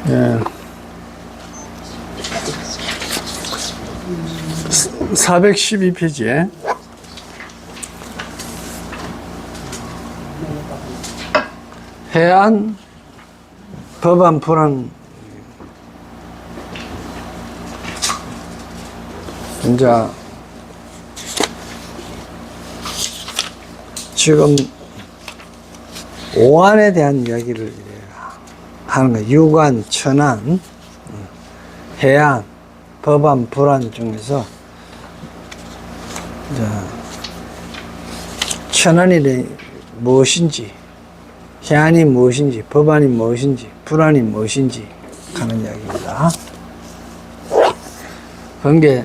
예. 412페이지에 해안 법안 불안. 이제 지금 오안에 대한 이야기를 하는 거예요. 유관, 천안, 해안, 법안, 불안 중에서 이제 천안이 무엇인지, 해안이 무엇인지, 법안이 무엇인지, 불안이 무엇인지 하는 이야기입니다. 그런 게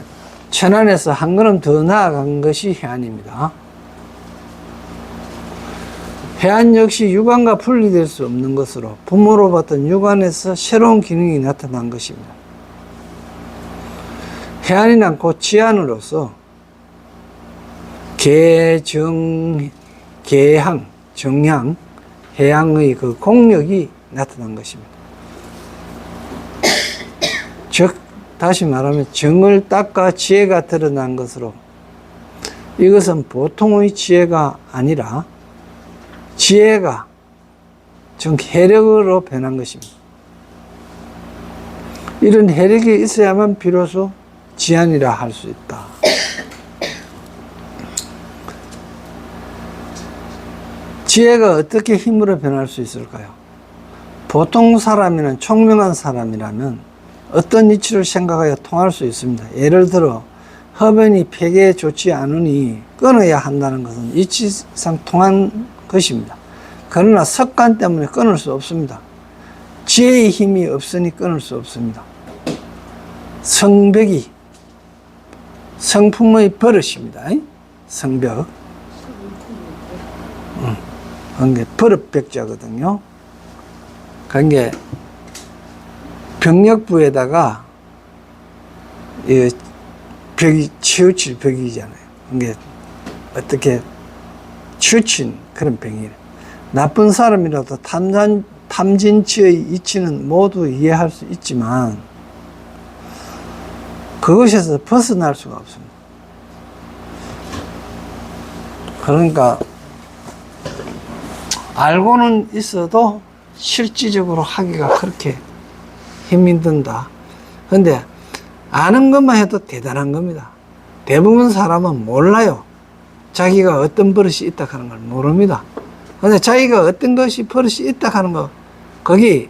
천안에서 한 걸음 더 나아간 것이 해안입니다. 해안 역시 유관과 분리될 수 없는 것으로 부모로 봤던 유관에서 새로운 기능이 나타난 것입니다. 해안이란 곧 지안으로서 계항, 정향, 해양의 그 공력이 나타난 것입니다. 즉, 다시 말하면 정을 닦아 지혜가 드러난 것으로 이것은 보통의 지혜가 아니라 지혜가 정해력으로 변한 것입니다. 이런 해력이 있어야만 비로소 지안이라 할 수 있다. 지혜가 어떻게 힘으로 변할 수 있을까요? 보통 사람이나 총명한 사람이라면 어떤 이치를 생각하여 통할 수 있습니다. 예를 들어 흡연이 폐기에 좋지 않으니 끊어야 한다는 것은 이치상 통한 것입니다. 그러나 습관 때문에 끊을 수 없습니다. 지혜의 힘이 없으니 끊을 수 없습니다. 성벽이 성품의 버릇입니다. 성벽. 그게 버릇벽자거든요. 그게 병력부에다가 이 벽이 치우칠 벽이잖아요. 그게 어떻게 치우친 그런 병이에요. 나쁜 사람이라도 탐진치의 이치는 모두 이해할 수 있지만 그것에서 벗어날 수가 없습니다. 그러니까 알고는 있어도 실질적으로 하기가 그렇게 힘이 든다. 그런데 아는 것만 해도 대단한 겁니다. 대부분 사람은 몰라요. 자기가 어떤 버릇이 있다 하는 걸 모릅니다. 그런데 자기가 어떤 것이 버릇이 있다 하는 거, 거기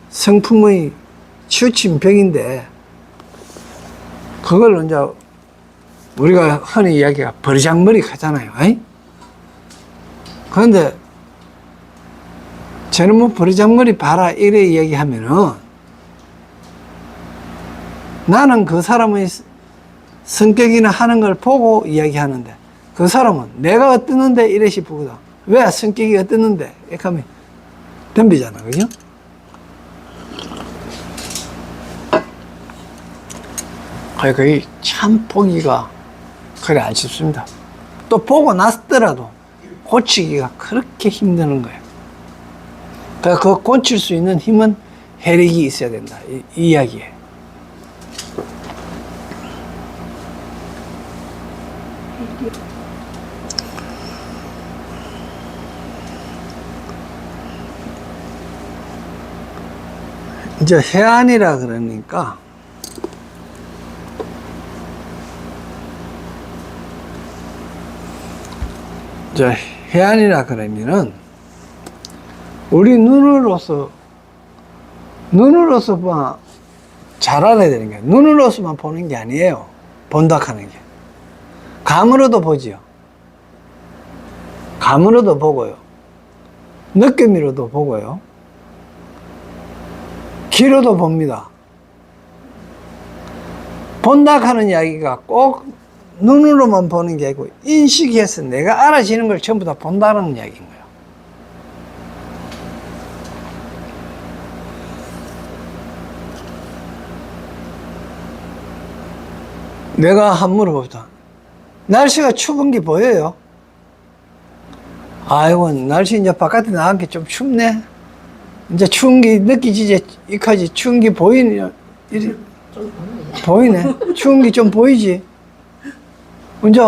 성품의 치우친 벽인데 그걸 이제 우리가 흔히 이야기가 버리장머리 하잖아요. 그런데 저는 뭐 버리장머리 봐라 이래 이야기하면은 나는 그 사람의 성격이나 하는 걸 보고 이야기하는데 그 사람은 내가 어땠는데 이래 싶거든. 왜 성격이 어땠는데 이렇게 하면 덤비잖아. 그죠? 그게 참 보기가 그래 안 쉽습니다. 또 보고 났더라도 고치기가 그렇게 힘드는 거예요. 그러니까 그 고칠 수 있는 힘은 혜력이 있어야 된다. 이 이야기예요. 이제 해안이라 그러니까 이제 해안이라 그러면은 우리 눈으로서 잘 알아야 되는 게 눈으로서만 보는 게 아니에요. 본다 하는 게 감으로도 보지요. 감으로도 보고요. 느낌으로도 보고요. 귀로도 봅니다. 본다 하는 이야기가 꼭 눈으로만 보는 게 아니고 인식해서 내가 알아지는 걸 전부 다 본다는 이야기인 거예요. 내가 한 물어보자. 날씨가 추운 게 보여요? 아이고, 날씨 이제 바깥에 나간 게 좀 춥네. 이제 추운 게 느끼지, 이까지 추운 게 보이네. 보이네. 추운 게 좀 보이지? 이제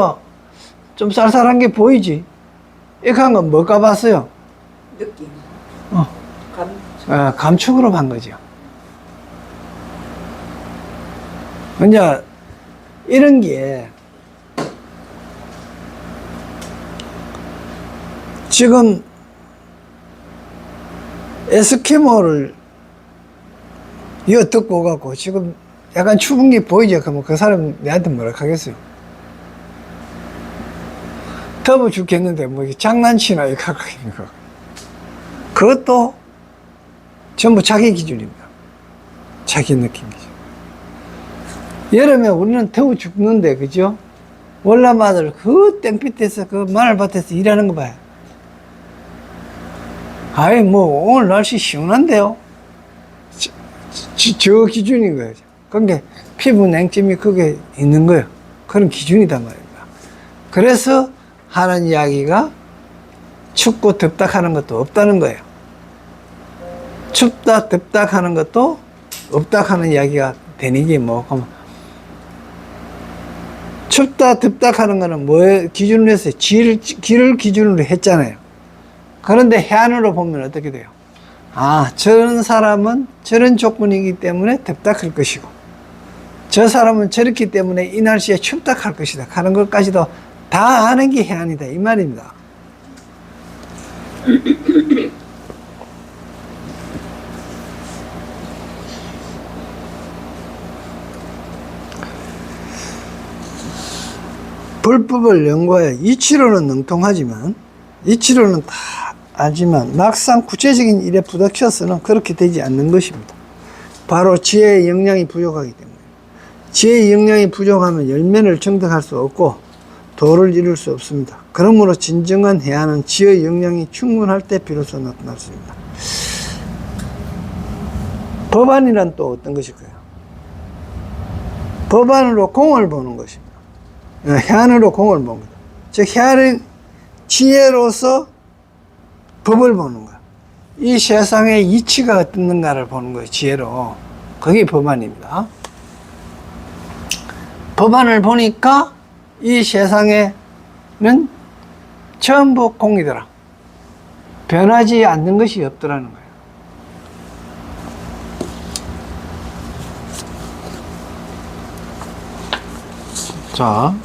좀 쌀쌀한 게 보이지? 이렇게 한 건 뭐 까봤어요? 느낌. 감축으로 한 거죠. 이제 이런 게 지금 에스키모를 이어 듣고 가고 지금 약간 추운 게 보이죠? 그러면 그 사람 내한테 뭐라 하겠어요? 더워 죽겠는데 뭐 장난치나 이거 그것도 전부 자기 기준입니다. 자기 느낌이죠. 여름에 우리는 더워 죽는데, 그죠? 월남아들 그 땡빛에서 그 마늘밭에서 일하는 거 봐요. 아이, 뭐, 오늘 날씨 시원한데요? 저 기준인 거예요. 그러니까 피부 냉짐이 그게 있는 거예요. 그런 기준이단 말입니다. 그래서 하는 이야기가 춥고 덥다 하는 것도 없다는 거예요. 춥다, 덥다 하는 것도 없다 하는 이야기가 되는 게 뭐, 춥다, 덥다 하는 거는 뭐에 기준으로 했어요? 길을 기준으로 했잖아요. 그런데 해안으로 보면 어떻게 돼요? 아, 저런 사람은 저런 조건이기 때문에 덥다 할 것이고, 저 사람은 저렇기 때문에 이 날씨에 춥다 할 것이다 하는 것까지도 다 아는 게 해안이다, 이 말입니다. 불법을 연구하여 이치로는 능통하지만, 이치로는 다 알지만 막상 구체적인 일에 부닥쳐서는 그렇게 되지 않는 것입니다. 바로 지혜의 역량이 부족하기 때문에. 지혜의 역량이 부족하면 열매를 정득할 수 없고 도를 이룰 수 없습니다. 그러므로 진정한 해안은 지혜의 역량이 충분할 때 비로소 나타날 수 있습니다. 법안이란 또 어떤 것일까요? 법안으로 공을 보는 것입니다. 해안으로 공을 봅니다. 즉 해안은 지혜로서 법을 보는 거야. 이 세상의 이치가 어떻는가를 보는 거예요. 지혜로. 그게 법안입니다. 법안을 보니까 이 세상에는 전부 공이더라. 변하지 않는 것이 없더라는 거예요. 자,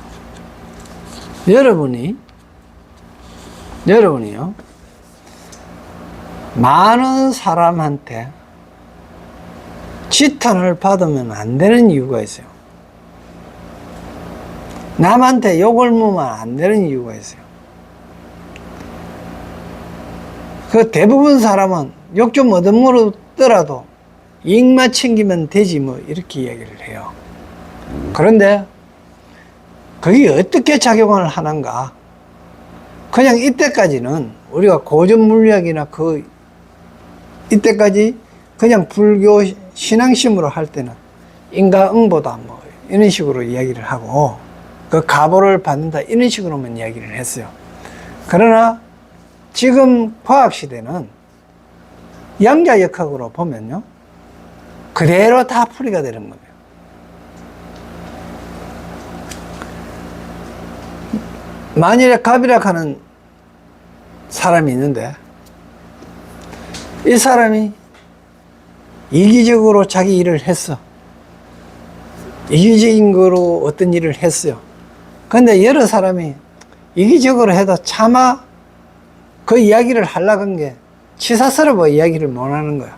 여러분이요, 많은 사람한테 지탄을 받으면 안 되는 이유가 있어요. 남한테 욕을 먹으면 안 되는 이유가 있어요. 그 대부분 사람은 욕 좀 얻어먹더라도 이익만 챙기면 되지 뭐 이렇게 이야기를 해요. 그런데 그게 어떻게 작용을 하는가? 그냥 이때까지는 우리가 고전 물리학이나 이때까지 그냥 불교 신앙심으로 할 때는 인과응보다 뭐 이런 식으로 이야기를 하고 그 가보를 받는다 이런 식으로만 이야기를 했어요. 그러나 지금 과학시대는 양자역학으로 보면요, 그대로 다 풀이가 되는 거예요. 만일에 갑이라 하는 사람이 있는데 이 사람이 이기적으로 자기 일을 했어. 이기적인 거로 어떤 일을 했어요. 근데 여러 사람이 이기적으로 해도 차마 그 이야기를 하려고 한 게 치사스러워 이야기를 못 하는 거야.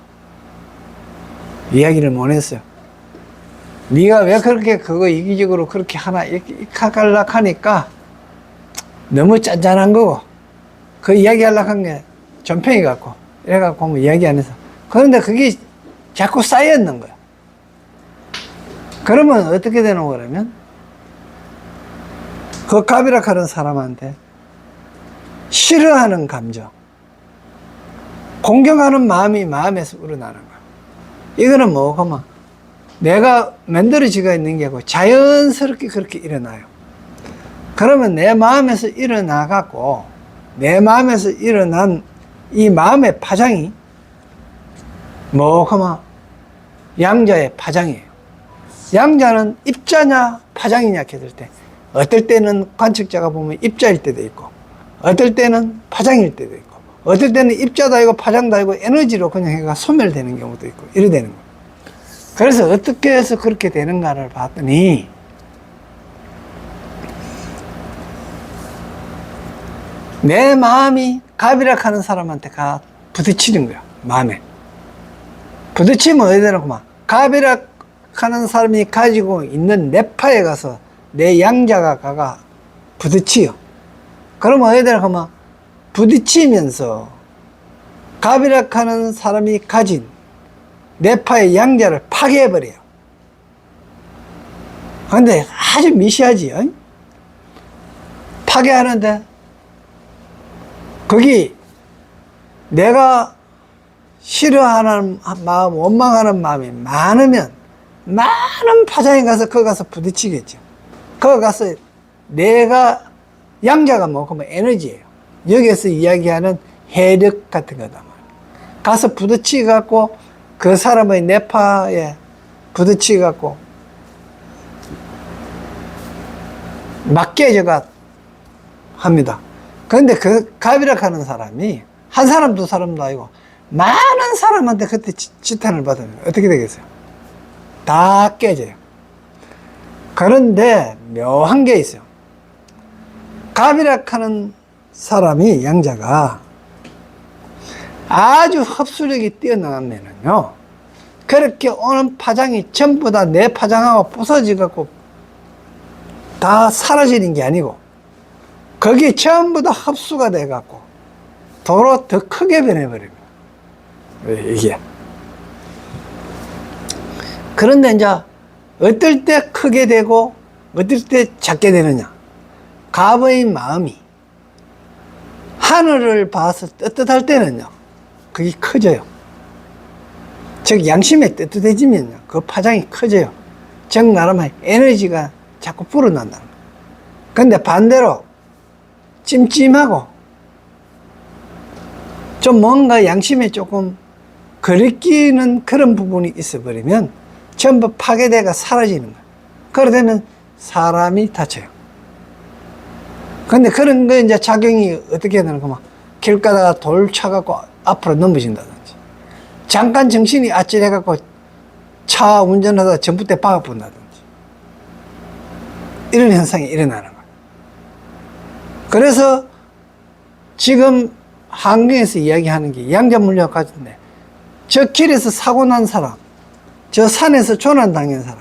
이야기를 못 했어요. 네가 왜 그렇게 그거 이기적으로 그렇게 하나 이렇게 하려고 하니까 너무 짠짠한 거고 그 이야기 하려고 한 게 전평이 같고 이래갖고 뭐 이야기 안 해서 그런데 그게 자꾸 쌓였는 거야. 그러면 어떻게 되는 거라면 그 갑이라 하는 사람한테 싫어하는 감정, 공경하는 마음이 마음에서 우러나는 거야. 이거는 뭐, 그만 내가 만들어지가 있는 게 아니고 자연스럽게 그렇게 일어나요. 그러면 내 마음에서 일어나갖고 내 마음에서 일어난 이 마음의 파장이 뭐하면 양자의 파장이에요. 양자는 입자냐 파장이냐 했을 때 어떨 때는 관측자가 보면 입자일 때도 있고 어떨 때는 파장일 때도 있고 어떨 때는 입자도 아니고 파장도 아니고 에너지로 그냥 해가 소멸되는 경우도 있고 이래 되는 거예요. 그래서 어떻게 해서 그렇게 되는가를 봤더니 내 마음이 갑이락하는 사람한테 가 부딪히는 거야. 마음에 부딪히면 어디 되나 그만 갑이락하는 사람이 가지고 있는 뇌파에 가서 내 양자가 가가 부딪히요. 그러면 어디 되나 그만 부딪히면서 갑이락하는 사람이 가진 뇌파의 양자를 파괴해버려요. 근데 아주 미시하지. 파괴하는데 거기 내가 싫어하는 마음, 원망하는 마음이 많으면 많은 파장에 가서 거기 가서 부딪히겠죠. 거기 가서 내가 양자가 뭐 그러면 에너지예요. 여기에서 이야기하는 해력 같은 거다. 가서 부딪히갖고 그 사람의 뇌파에 부딪히갖고 막 깨져가 합니다. 그런데 그 갑이라 하는 사람이 한 사람 두 사람도 아니고 많은 사람한테 그때 지탄을 받으면 어떻게 되겠어요? 다 깨져요. 그런데 묘한 게 있어요. 갑이라 하는 사람이 양자가 아주 흡수력이 뛰어나면은요, 그렇게 오는 파장이 전부 다 내 파장하고 부서져갖고 다 사라지는 게 아니고, 거기에 전부 다 흡수가 돼갖고, 도로 더 크게 변해버립니다. 이게. 그런데 이제, 어떨 때 크게 되고, 어떨 때 작게 되느냐. 갑의 마음이 하늘을 봐서 떳떳할 때는요, 그게 커져요. 즉 양심에 떳떳해지면요, 그 파장이 커져요. 즉 나름의 에너지가 자꾸 불어난다는 거예요. 근데 반대로 찜찜하고 좀 뭔가 양심에 조금 거리끼는 그런 부분이 있어버리면 전부 파괴돼가 사라지는 거예요. 그러되면 사람이 다쳐요. 근데 그런 거 이제 작용이 어떻게 되는 거 막 길 가다가 돌 차갖고 앞으로 넘어진다든지, 잠깐 정신이 아찔해갖고 차 운전하다가 전봇대 박아본다든지, 이런 현상이 일어나는 거예요. 그래서 지금 한경에서 이야기하는 게 양자물리학 같은데, 저 길에서 사고 난 사람, 저 산에서 조난 당한 사람,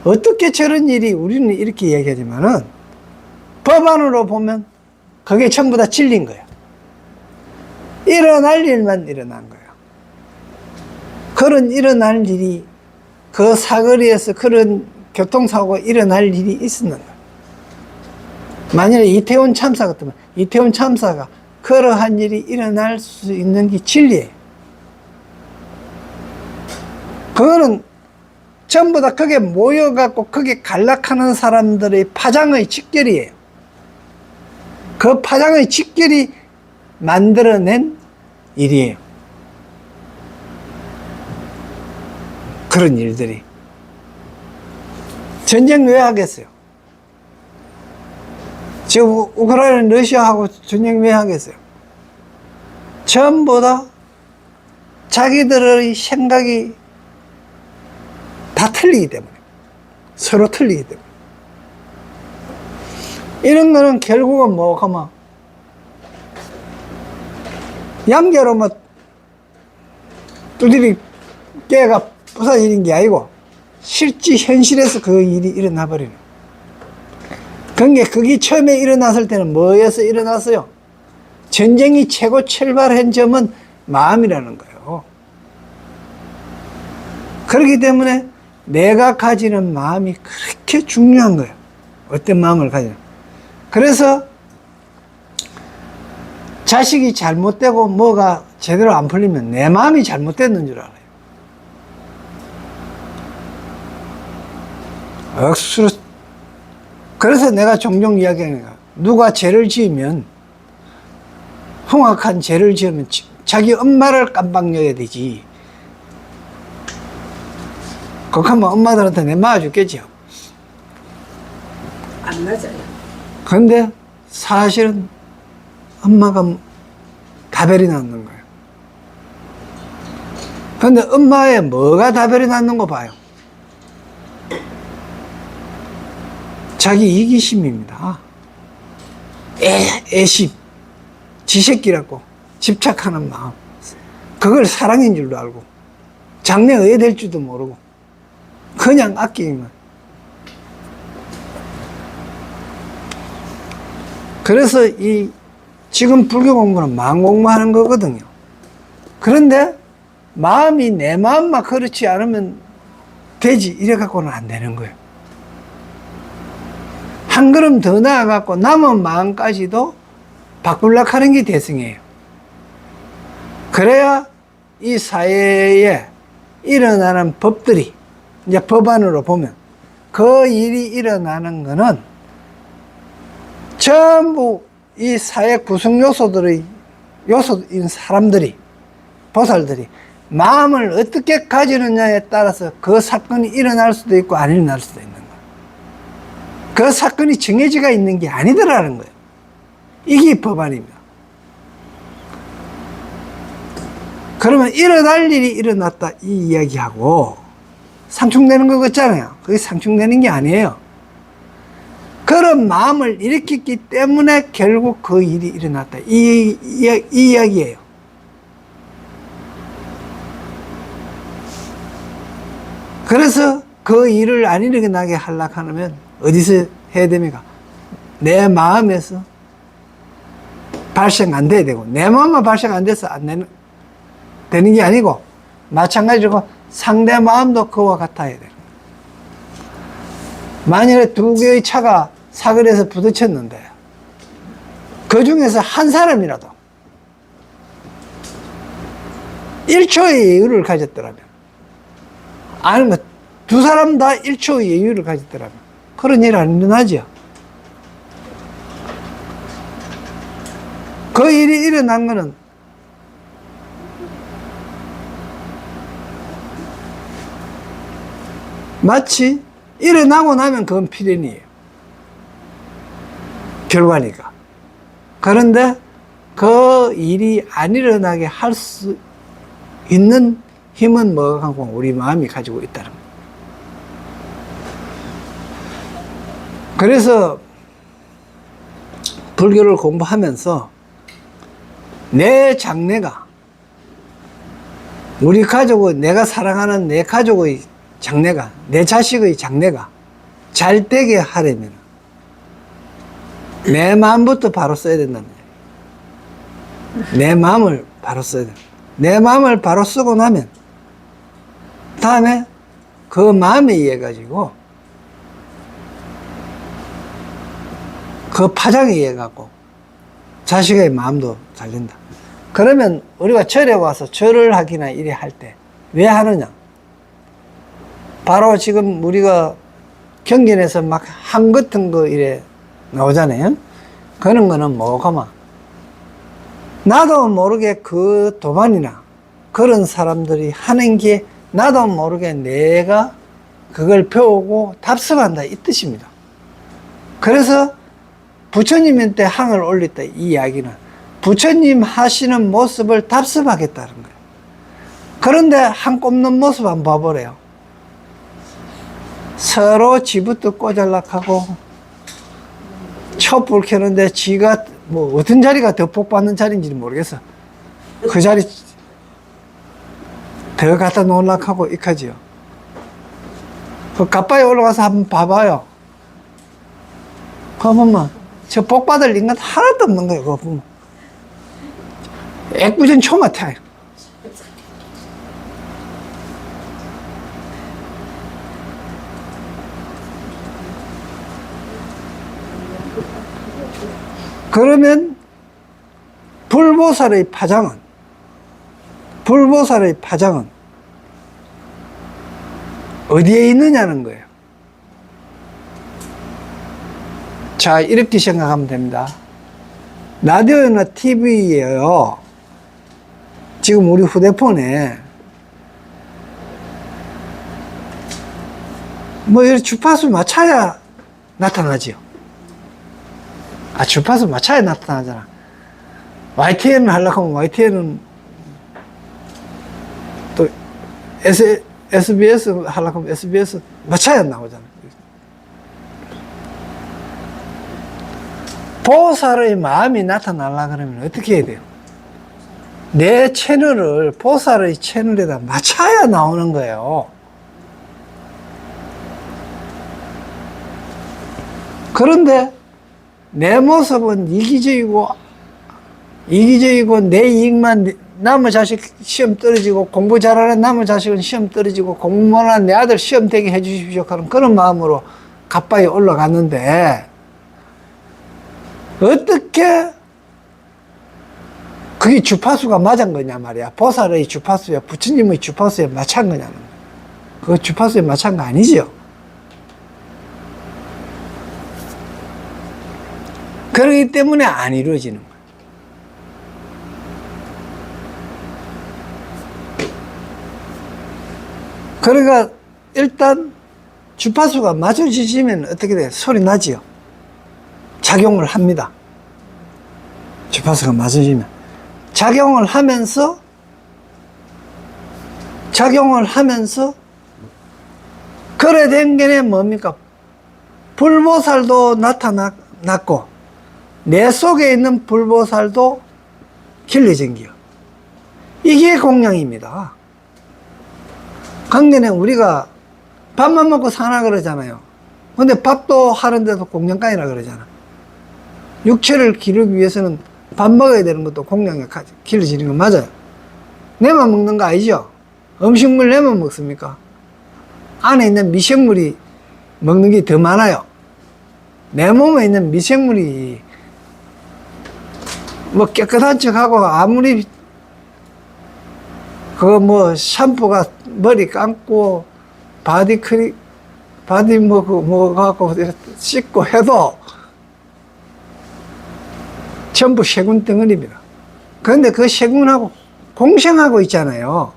어떻게 저런 일이, 우리는 이렇게 이야기하지만은 법안으로 보면 그게 전부 다 진리인 거예요. 일어날 일만 일어난 거예요. 그런 일어날 일이, 그 사거리에서 그런 교통사고가 일어날 일이 있었는 거예요. 만약에 이태원 참사 같으면 이태원 참사가 그러한 일이 일어날 수 있는 게 진리예요. 그거는 전부 다 거기에 모여갖고 거기에 간락하는 사람들의 파장의 직결이에요. 그 파장의 직결이 만들어낸 일이에요. 그런 일들이. 전쟁 왜 하겠어요? 지금 우크라이나 러시아하고 전쟁 왜 하겠어요? 전부 다 자기들의 생각이 다 틀리기 때문에, 서로 틀리기 때문에. 이런 거는 결국은 뭐 하면 양자로 뭐 두드리 깨가 부서지는 게 아니고 실제 현실에서 그 일이 일어나 버리는. 그러니까 그게 처음에 일어났을 때는 뭐에서 일어났어요? 전쟁이 최고 출발한 점은 마음이라는 거예요. 그렇기 때문에 내가 가지는 마음이 그렇게 중요한 거예요. 어떤 마음을 가지는. 그래서 자식이 잘못되고 뭐가 제대로 안 풀리면 내 마음이 잘못됐는 줄 알아요. 억수로. 그래서 내가 종종 이야기하는 거야. 누가 죄를 지으면, 흉악한 죄를 지으면 자기 엄마를 깜빡여야 되지. 그렇게 하면 엄마들한테 내 맞아 죽겠죠. 안 맞아요. 그런데 사실은 엄마가 다별이 낳는 거예요. 그런데 엄마의 뭐가 다별이 낳는 거 봐요. 자기 이기심입니다. 애심, 지새끼라고 집착하는 마음, 그걸 사랑인 줄도 알고 장래 의해될 줄도 모르고 그냥 아끼기만. 그래서 이 지금 불교 공부는 마음 공부하는 거거든요. 그런데 마음이 내 마음만 그렇지 않으면 되지 이래 갖고는 안 되는 거예요. 한 걸음 더 나아가고 남은 마음까지도 바꾸려고 하는 게 대승이에요. 그래야 이 사회에 일어나는 법들이, 이제 법안으로 보면 그 일이 일어나는 거는 전부 이 사회 구성 요소들의 요소인 사람들이, 보살들이 마음을 어떻게 가지느냐에 따라서 그 사건이 일어날 수도 있고 안 일어날 수도 있는 거예요. 그 사건이 정해지가 있는 게 아니더라는 거예요. 이게 법안입니다. 그러면 일어날 일이 일어났다 이 이야기하고 상충되는 거 같잖아요. 그게 상충되는 게 아니에요. 그런 마음을 일으켰기 때문에 결국 그 일이 일어났다 이 이야기예요. 그래서 그 일을 안 일어나게 하려고 하면 어디서 해야 됩니까? 내 마음에서 발생 안 돼야 되고, 내 마음만 발생 안 돼서 되는 게 아니고, 마찬가지로 상대 마음도 그와 같아야 되는 거예요. 만일에 두 개의 차가 사거리에서 부딪혔는데, 그 중에서 한 사람이라도 1초의 여유를 가졌더라면, 아니면 두 사람 다 1초의 여유를 가졌더라면, 그런 일 안 일어나죠. 그 일이 일어난 거는 마치 일어나고 나면 그건 필연이에요. 결과니까. 그런데 그 일이 안 일어나게 할 수 있는 힘은 뭐가 갖고 우리 마음이 가지고 있다는 거예요. 그래서 불교를 공부하면서 내 장래가, 우리 가족의, 내가 사랑하는 내 가족의 장래가, 내 자식의 장래가 잘 되게 하려면 내 마음부터 바로 써야 된다는 거예요. 내 마음을 바로 써야 된다. 내 마음을 바로 쓰고 나면 다음에 그 마음에 의해 가지고 그 파장에 의해 갖고 자식의 마음도 잘 된다. 그러면 우리가 절에 와서 절을 하기나 이래 할 때 왜 하느냐? 바로 지금 우리가 경전에서 막 한 같은 거 이래 나오잖아요. 그런 거는 뭐가마 나도 모르게 그 도반이나 그런 사람들이 하는 게 나도 모르게 내가 그걸 배우고 답습한다 이 뜻입니다. 그래서 부처님한테 항을 올렸다 이 이야기는 부처님 하시는 모습을 답습하겠다는 거예요. 그런데 한 꼽는 모습 한번 봐보래요. 서로 지부터 꼬잘락하고 촛불 켜는데 지가 뭐 어떤 자리가 더 복받는 자리인지 모르겠어. 그 자리 더 갖다 놓으려고 이카지요. 그 가까이 올라가서 한번 봐봐요. 그거 보면 저 복받을 인간 하나도 없는 거예요. 그거 보면 애꿎은 초 같아요. 그러면 불보살의 파장은 어디에 있느냐는 거예요. 자, 이렇게 생각하면 됩니다. 라디오나 TV에요. 지금 우리 휴대폰에 뭐 이런 주파수 맞춰야 나타나지요. 아, 주파수 맞춰야 나타나잖아. YTN을 하려고 하면 YTN은 또 SBS 하려고 하면 SBS 맞춰야 나오잖아. 보살의 마음이 나타나려고 그러면 어떻게 해야 돼요? 내 채널을 보살의 채널에다 맞춰야 나오는 거예요. 그런데 내 모습은 이기적이고 내 이익만, 남의 자식 시험 떨어지고 공부 잘하는 남의 자식은 시험 떨어지고 공무원한 내 아들 시험 되게 해주십시오 하는 그런 마음으로 가빠이 올라갔는데 어떻게 그게 주파수가 맞은 거냐 말이야. 보살의 주파수야 부처님의 주파수에 맞춘 거냐는 거야. 그 주파수에 맞춘 거 아니지요. 그렇기 때문에 안 이루어지는 거야. 그러니까 일단 주파수가 맞춰지면 어떻게 돼? 소리 나지요. 작용을 합니다. 주파수가 맞춰지면 작용을 하면서 그래 된 게 뭡니까? 불보살도 나타났고 내 속에 있는 불보살도 길러진 기요. 이게 공양입니다. 강년에 우리가 밥만 먹고 사나 그러잖아요. 근데 밥도 하는데도 공양간이라 그러잖아. 육체를 기르기 위해서는 밥 먹어야 되는 것도 공양이 길러지는 건 맞아요. 내만 먹는 거 아니죠? 음식물 내만 먹습니까? 안에 있는 미생물이 먹는 게 더 많아요. 내 몸에 있는 미생물이 뭐 깨끗한 척하고 아무리 뭐 샴푸가 머리 감고 바디 뭐 갖고 씻고 해도 전부 세균 덩어리입니다. 그런데 그 세균하고 공생하고 있잖아요.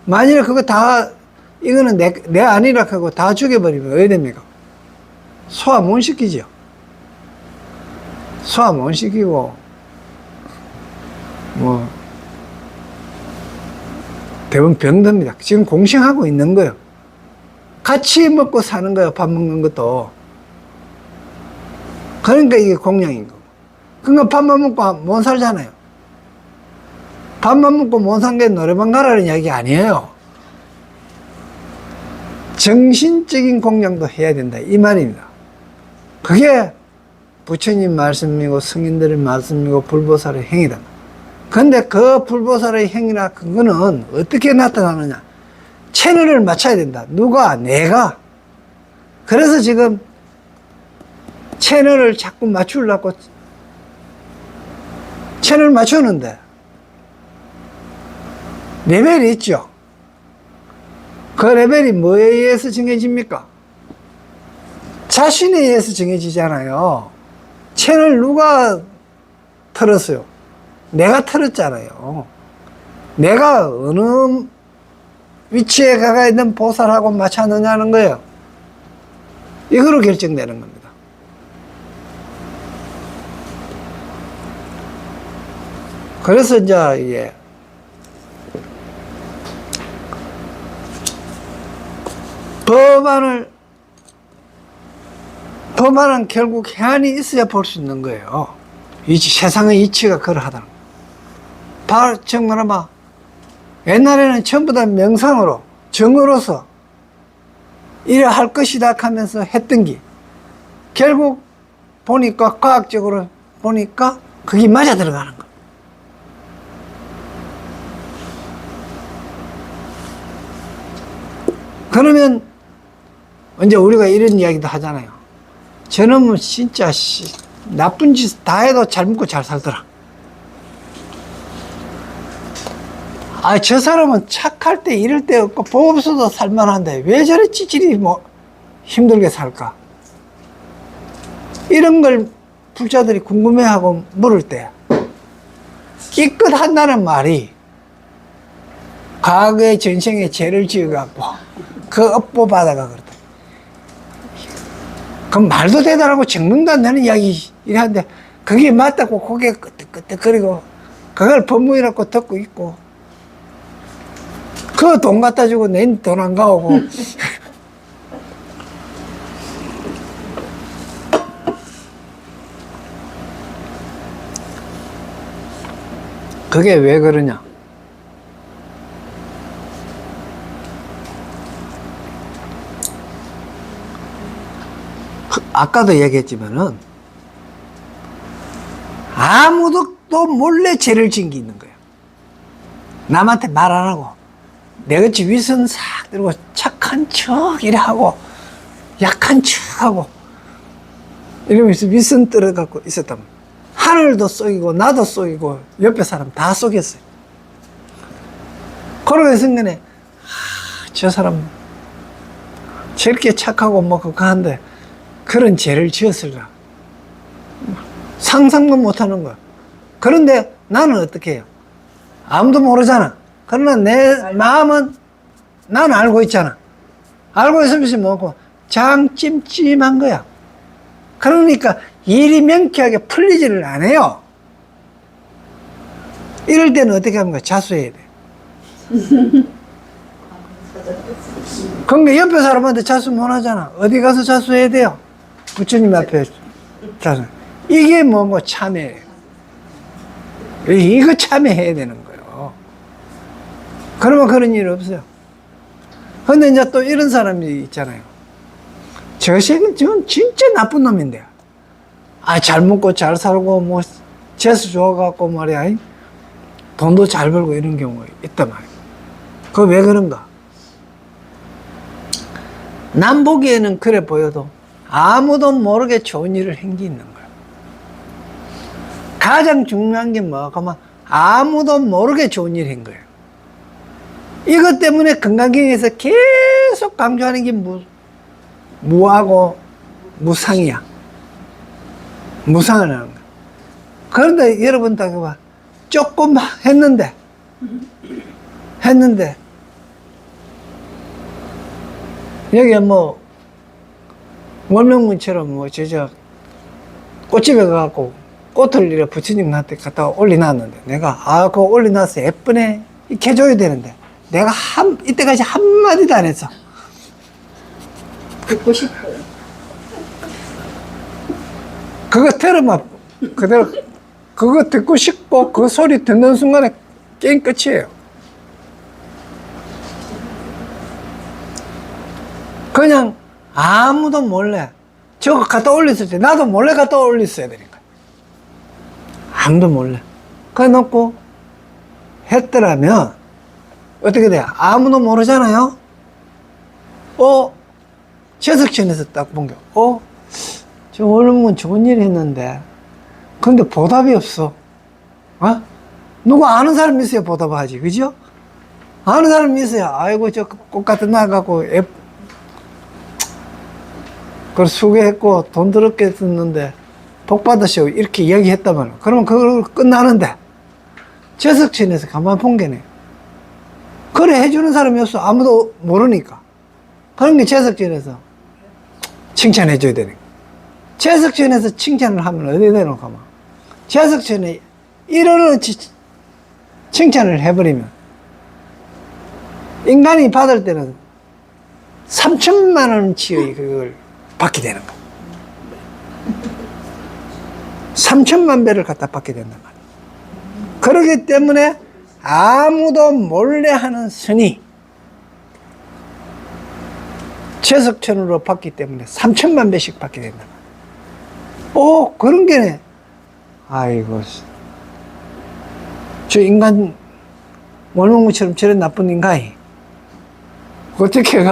만일 그거 다 이거는 내 아니라 하고 다 죽여버리면 어떻게 됩니까? 소화 못 시키죠. 소화 못 시키고 뭐 대부분 병듭니다. 지금 공생하고 있는 거예요. 같이 먹고 사는 거예요. 밥 먹는 것도. 그러니까 이게 공양인 거고. 그러니까 밥만 먹고 못 살잖아요. 밥만 먹고 못 산 게 노래방 가라는 이야기 아니에요. 정신적인 공양도 해야 된다 이 말입니다. 그게 부처님 말씀이고 성인들의 말씀이고 불보살의 행위다. 근데 그 불보살의 행위나 그거는 어떻게 나타나느냐? 채널을 맞춰야 된다. 누가? 내가. 그래서 지금 채널을 자꾸 맞추려고 채널 맞추는데 레벨이 있죠. 그 레벨이 뭐에 의해서 정해집니까? 자신에 의해서 정해지잖아요. 채널 누가 틀었어요? 내가 틀었잖아요. 내가 어느 위치에 가가 있는 보살하고 맞췄느냐는 거예요. 이거로 결정되는 겁니다. 그래서 이제 이게 법안은 결국 해안이 있어야 볼 수 있는 거예요. 세상의 이치가 그러하다는 거예요. 정말 아마 옛날에는 전부 다 명상으로 정으로서 이래 할 것이다 하면서 했던 게 결국 보니까 과학적으로 보니까 그게 맞아 들어가는 거예요. 그러면 이제 우리가 이런 이야기도 하잖아요. 저놈은 진짜 나쁜 짓 다 해도 잘 먹고 잘 살더라. 아, 저 사람은 착할 때 이럴 때 없고 법 없어도 살만한데 왜 저래 찌질이 뭐 힘들게 살까? 이런 걸 불자들이 궁금해하고 물을 때 이끝 한다는 말이 과거의 전생에 죄를 지어갖고 그 업보 받아가 그렇다. 그럼 말도 대단하고 증명도 안 되는 이야기 이러는데 그게 맞다고 고개 끄덕끄덕거리고 그걸 법문이라고 듣고 있고 그 돈 갖다 주고 내 돈 안 가오고 그게 왜 그러냐? 아까도 얘기했지만은 아무도 또 몰래 죄를 지은 게 있는 거예요. 남한테 말 안 하고 내같이 위선 싹 들고 착한 척 이래 하고 약한 척 하고 이러면서 위선 떨어갖고 있었단 말이에요. 하늘도 쏘이고 나도 쏘이고 옆에 사람 다 쏘겠어요. 그러고 생각에 저 사람 저렇게 착하고 뭐 그거 한데 그런 죄를 지었을까 상상도 못하는 거야. 그런데 나는 어떻게 해요? 아무도 모르잖아. 그러나 내 마음은 나는 알고 있잖아. 알고 있으면서 뭐고 장찜찜한 거야. 그러니까 일이 명쾌하게 풀리지를 않아요. 이럴 때는 어떻게 하면 자수해야 돼. 그러니까 옆에 사람한테 자수 못 하잖아. 어디 가서 자수해야 돼요? 부처님 앞에 자수. 이게 뭐고 참회예요. 이거 참회해야 되는 거예요. 그러면 그런 일 없어요. 근데 이제 또 이런 사람이 있잖아요. 저 새끼는 진짜 나쁜 놈인데. 잘 먹고 잘 살고 뭐 재수 좋아갖고 말이야. 돈도 잘 벌고 이런 경우가 있단 말이에요. 그거 왜 그런가? 남 보기에는 그래 보여도 아무도 모르게 좋은 일을 한 게 있는 거예요. 가장 중요한 게 뭐냐면 아무도 모르게 좋은 일을 한 거예요. 이것 때문에 건강경에서 계속 강조하는 게 무하고 무상이야. 무상을 하는 거야. 그런데 여러분 다 봐. 조금 했는데 여기 뭐 원명문처럼 뭐 꽃집에 가갖고 꽃을 이렇게 부처님한테 갖다 올려놨는데 내가 그거 올려놨어 예쁘네 이렇게 해줘야 되는데 내가 이때까지 한마디도 안 했어. 듣고 싶어요. 그거 들으면 그대로 그거 듣고 싶고 그 소리 듣는 순간에 게임 끝이에요. 그냥 아무도 몰래 저거 갖다 올렸을 때 나도 몰래 갖다 올렸어야 되니까 아무도 몰래 그래 놓고 했더라면 어떻게 돼요? 아무도 모르잖아요. 제석천에서 딱 본 게 저 오늘은 좋은 일 했는데 근데 보답이 없어. 누구 아는 사람이 있어야 보답하지, 그죠? 아는 사람이 있어야 아이고 저 꽃 같은 나가고 그걸 수고했고 돈 더럽게 썼는데 복 받으시오 이렇게 이야기했다면 그러면 그걸 끝나는데 제석천에서 가만히 본 게네. 그래 해주는 사람이 없어. 아무도 모르니까. 그런 게 제석천에서 칭찬해줘야 되니까. 제석천에서 칭찬을 하면 어디 되노 가만. 제석천에 1원어치 칭찬을 해버리면 인간이 받을 때는 3천만 원치의 그걸 받게 되는 거야. 3천만 배를 갖다 받게 된단 말이야. 그렇기 때문에 아무도 몰래 하는 선이 제석천으로 받기 때문에 3천만 배씩 받게 된단 말이야. 그런 게네. 아이고, 저 인간 원흉무처럼 저런 나쁜 인간이 어떻게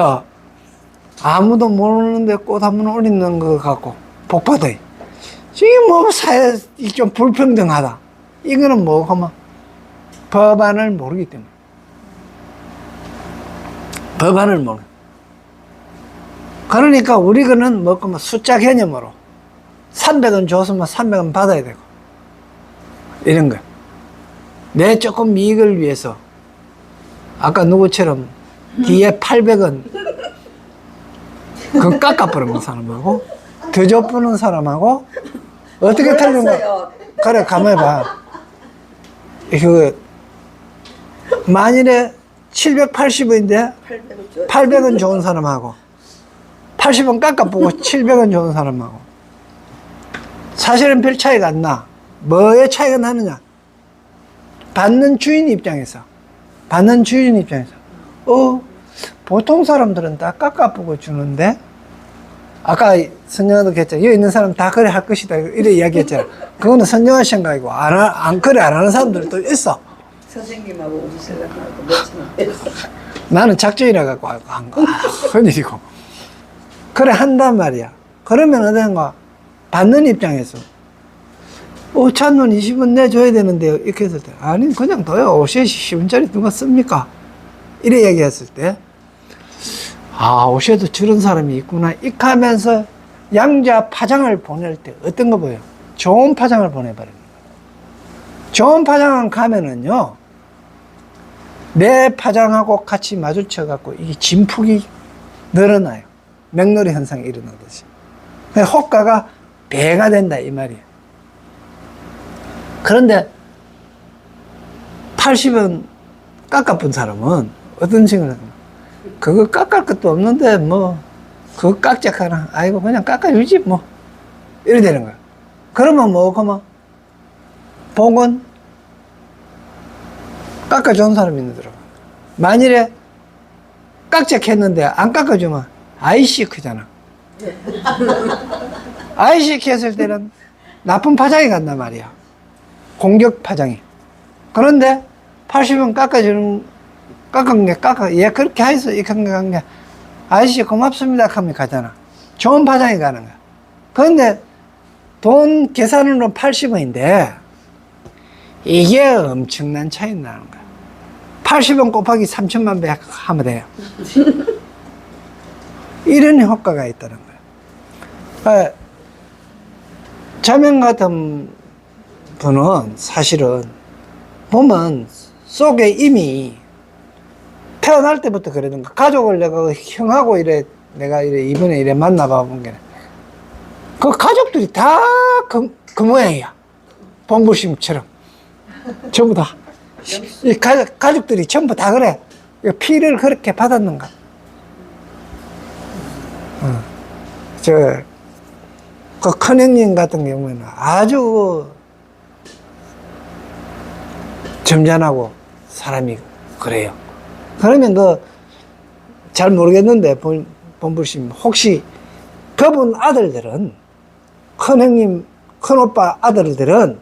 아무도 모르는데 꽃 한 번 올리는 거 갖고 복 받아. 이게 뭐 사회 좀 불평등하다. 이거는 뭐 하면 법안을 모르기 때문에. 법안을 모르. 그러니까 우리는 뭐 숫자 개념으로 300원 줬으면 300원 받아야 되고 이런 거야. 내 조금 이익을 위해서 아까 누구처럼 뒤에 800원 그거 깎아버리는 사람하고 더 줘버리는 사람하고 어떻게 틀린가? 그래 가만히 봐. 그 만일에 780원인데 800원 좋은 사람하고 80원 깎아보고 700원 좋은 사람하고 사실은 별 차이가 안 나. 뭐의 차이가 나느냐? 받는 주인 입장에서 보통 사람들은 다 깎아보고 주는데 아까 선영아도 그랬잖아. 여기 있는 사람 다 그래 할 것이다 이래 이야기했잖아. 그거는 선영아 생각이고 안 그래 안 하는 사람들도 있어. 선생님하고 우리 생각하고 몇천 나는 작정이라 갖고 한 거. 큰일이고. 그래 한단 말이야. 그러면 어떤가 받는 입장에서 5,000원 20원 내줘야 되는데요. 이렇게 했을 때 아니 그냥 둬요. 5시에 10원짜리 누가 씁니까? 이래 얘기했을 때 아 5시에도 저런 사람이 있구나. 이렇게 하면서 양자 파장을 보낼 때 어떤 거 보여요? 좋은 파장을 보내버리는 거예요. 좋은 파장 가면은요 내 파장하고 같이 마주쳐 갖고 이게 진폭이 늘어나요. 맥놀이 현상이 일어나듯이. 호가가 배가 된다 이 말이에요. 그런데 80원 깎아본 사람은 어떤 식으로 그거 깎을 것도 없는데 뭐 그거 깎자카나 아이고 그냥 깎아주지 뭐 이래 되는 거야. 그러면 그러면 복은 깎아준 사람이 있더라고. 만일에 깎자했는데 안 깎아주면 아이씨 크잖아. 아이씨 했을 때는 나쁜 파장이 간단 말이야. 공격 파장이. 그런데 80원 얘 그렇게 하였어. 이렇게 한 게 아이씨 고맙습니다 하면 가잖아. 좋은 파장이 가는 거야. 그런데 돈 계산으로 80원인데 이게 엄청난 차이 나는 거야. 80원 곱하기 3천만 배 하면 돼요. 이런 효과가 있다는 거예요. 자명 같은 분은 사실은 보면 속에 이미 태어날 때부터 그러는 거. 가족을 내가 형하고 내가 이번에 만나봐 본 게. 그 가족들이 다 그 모양이야. 봉부심처럼. 전부 다. 이 가족들이 전부 다 그래. 피를 그렇게 받았는가. 그 큰형님 같은 경우에는 아주 점잖하고 사람이 그래요. 그러면 잘 모르겠는데, 본부심, 혹시 그분 아들들은, 큰형님, 큰오빠 아들들은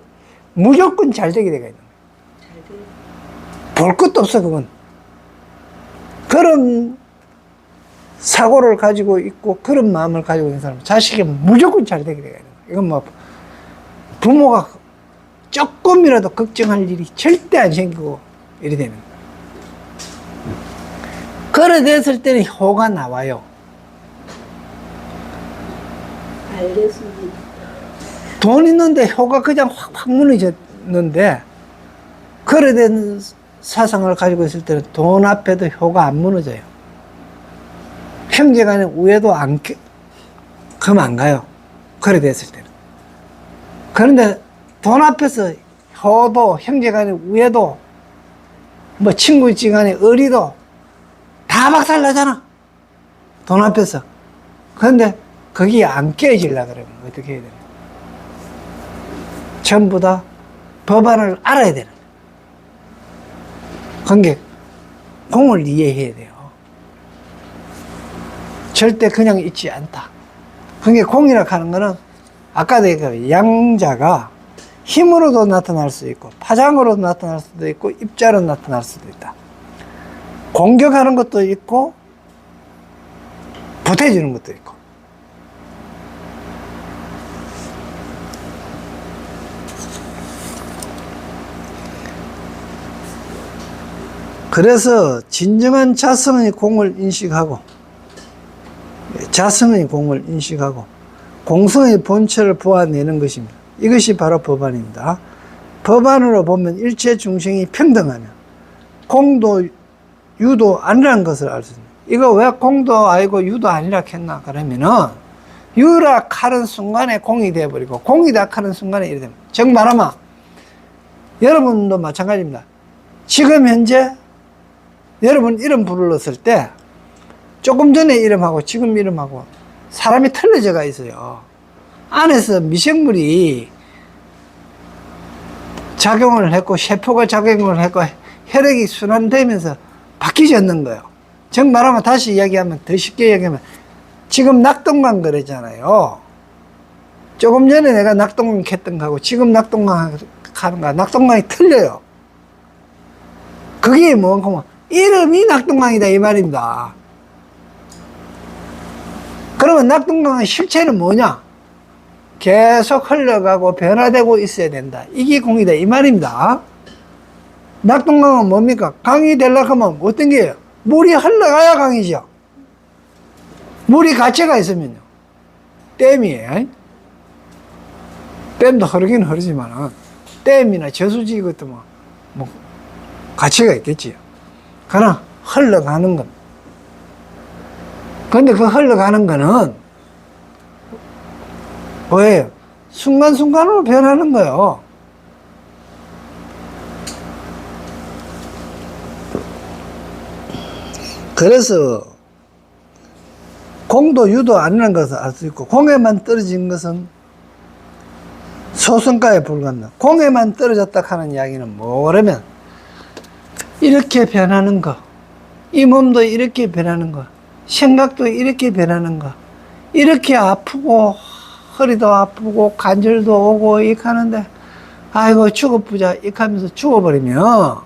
무조건 잘 되게 되가 있는 거예요. 볼 것도 없어, 그건. 그런 사고를 가지고 있고, 그런 마음을 가지고 있는 사람은 자식이 무조건 잘 되게 되가 있는 거예요. 이건 뭐, 부모가 조금이라도 걱정할 일이 절대 안 생기고, 이래 되는 거예요. 그래 됐을 때는 효가 나와요. 알겠습니다. 돈 있는데 효가 그냥 확 무너졌는데, 그래 된 사상을 가지고 있을 때는 돈 앞에도 효가 안 무너져요. 형제간에 우애도 그럼 안 가요. 그래 됐을 때는. 그런데 돈 앞에서 효도, 형제간에 우애도, 뭐 친구지간에 의리도 다 박살나잖아. 돈 앞에서. 그런데 거기에 안 깨지려고 그러면 어떻게 해야 되나? 전부 다 법안을 알아야 되는. 그게 공을 이해해야 돼요. 절대 그냥 있지 않다. 그게 공이라고 하는 거는 아까도 얘기한 양자가 힘으로도 나타날 수 있고 파장으로도 나타날 수도 있고 입자로 나타날 수도 있다. 공격하는 것도 있고 보태주는 것도 있고. 그래서 진정한 자성의 공을 인식하고 공성의 본체를 보아내는 것입니다. 이것이 바로 법안입니다. 법안으로 보면 일체 중생이 평등하면 공도 유도 아니라는 것을 알 수 있습니다. 이거 왜 공도 아니고 유도 아니라 했나 그러면은 유락하는 순간에 공이 되어버리고 공이 락하는 순간에 이래 됩니다. 즉 말하면 여러분도 마찬가지입니다. 지금 현재 여러분 이름 불렀을 때 조금 전에 이름하고 지금 이름하고 사람이 틀려져가 있어요. 안에서 미생물이 작용을 했고 세포가 작용을 했고 혈액이 순환되면서 바뀌지 않는 거예요. 즉 말하면 다시 이야기하면 더 쉽게 이야기하면 지금 낙동강 그러잖아요. 조금 전에 내가 낙동강 했던 거하고 지금 낙동강 하는 거 낙동강이 틀려요. 그게 뭔가 이름이 낙동강이다 이 말입니다. 그러면 낙동강의 실체는 뭐냐? 계속 흘러가고 변화되고 있어야 된다. 이게 공이다 이 말입니다. 낙동강은 뭡니까? 강이 되려고 하면 어떤 게요? 물이 흘러가야 강이죠. 물이 가치가 있으면요. 댐이에요. 댐도 흐르긴 흐르지만 댐이나 저수지 이것도 뭐 가치가 있겠지요. 그러나 흘러가는 겁니다. 근데 그 흘러가는 거는 뭐예요? 순간순간으로 변하는 거예요. 그래서 공도 유도 아니라는 것을 알 수 있고 공에만 떨어진 것은 소승가에 불과합니다. 공에만 떨어졌다 하는 이야기는 뭐냐면 이렇게 변하는 거, 이 몸도 이렇게 변하는 거, 생각도 이렇게 변하는 거, 이렇게 아프고 허리도 아프고 관절도 오고 이렇게 하는데 아이고 죽어보자 이렇게 하면서 죽어버리면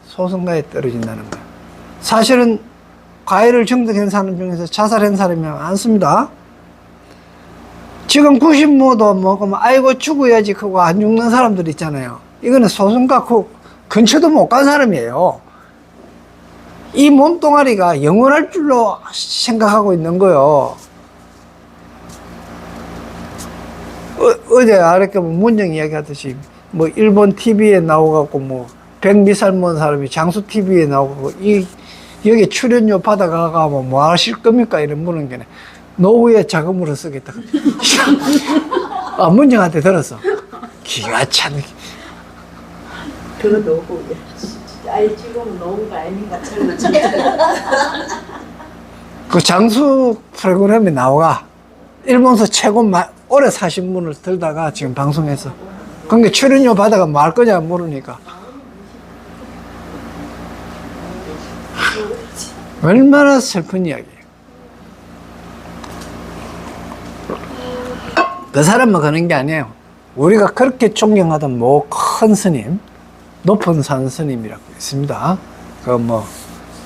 소승가에 떨어진다는 거예요. 사실은 과일을 정득한 사람 중에서 자살한 사람이 많습니다. 지금 90모도 먹으면 아이고 죽어야지 그거 안 죽는 사람들 있잖아요. 이거는 소승가 그 근처도 못 간 사람이에요. 이 몸뚱아리가 영원할 줄로 생각하고 있는 거예요. 어제 아랫게 문정 이야기 하듯이 뭐 일본 TV에 나오갖고 뭐 백미살 먹은 사람이 장수 TV에 나오고 여기 출연료 받아가가 뭐 하실 겁니까? 이런 물은 게 노후에 자금으로 쓰겠다. 아, 문정한테 들었어. 기가 찬. 그거 너무 아니 지금 너무 거 아닌가 그 장수 프로그램에 나오가 일본에서 최고 오래 사신 분을 들다가 지금 방송에서 그러니까 출연료 받아가 뭐 할 거냐 모르니까 얼마나 슬픈 이야기예요. 그 사람만 그런 게 아니에요. 우리가 그렇게 존경하던 뭐 큰 스님, 높은 산 스님이라고 있습니다. 그 뭐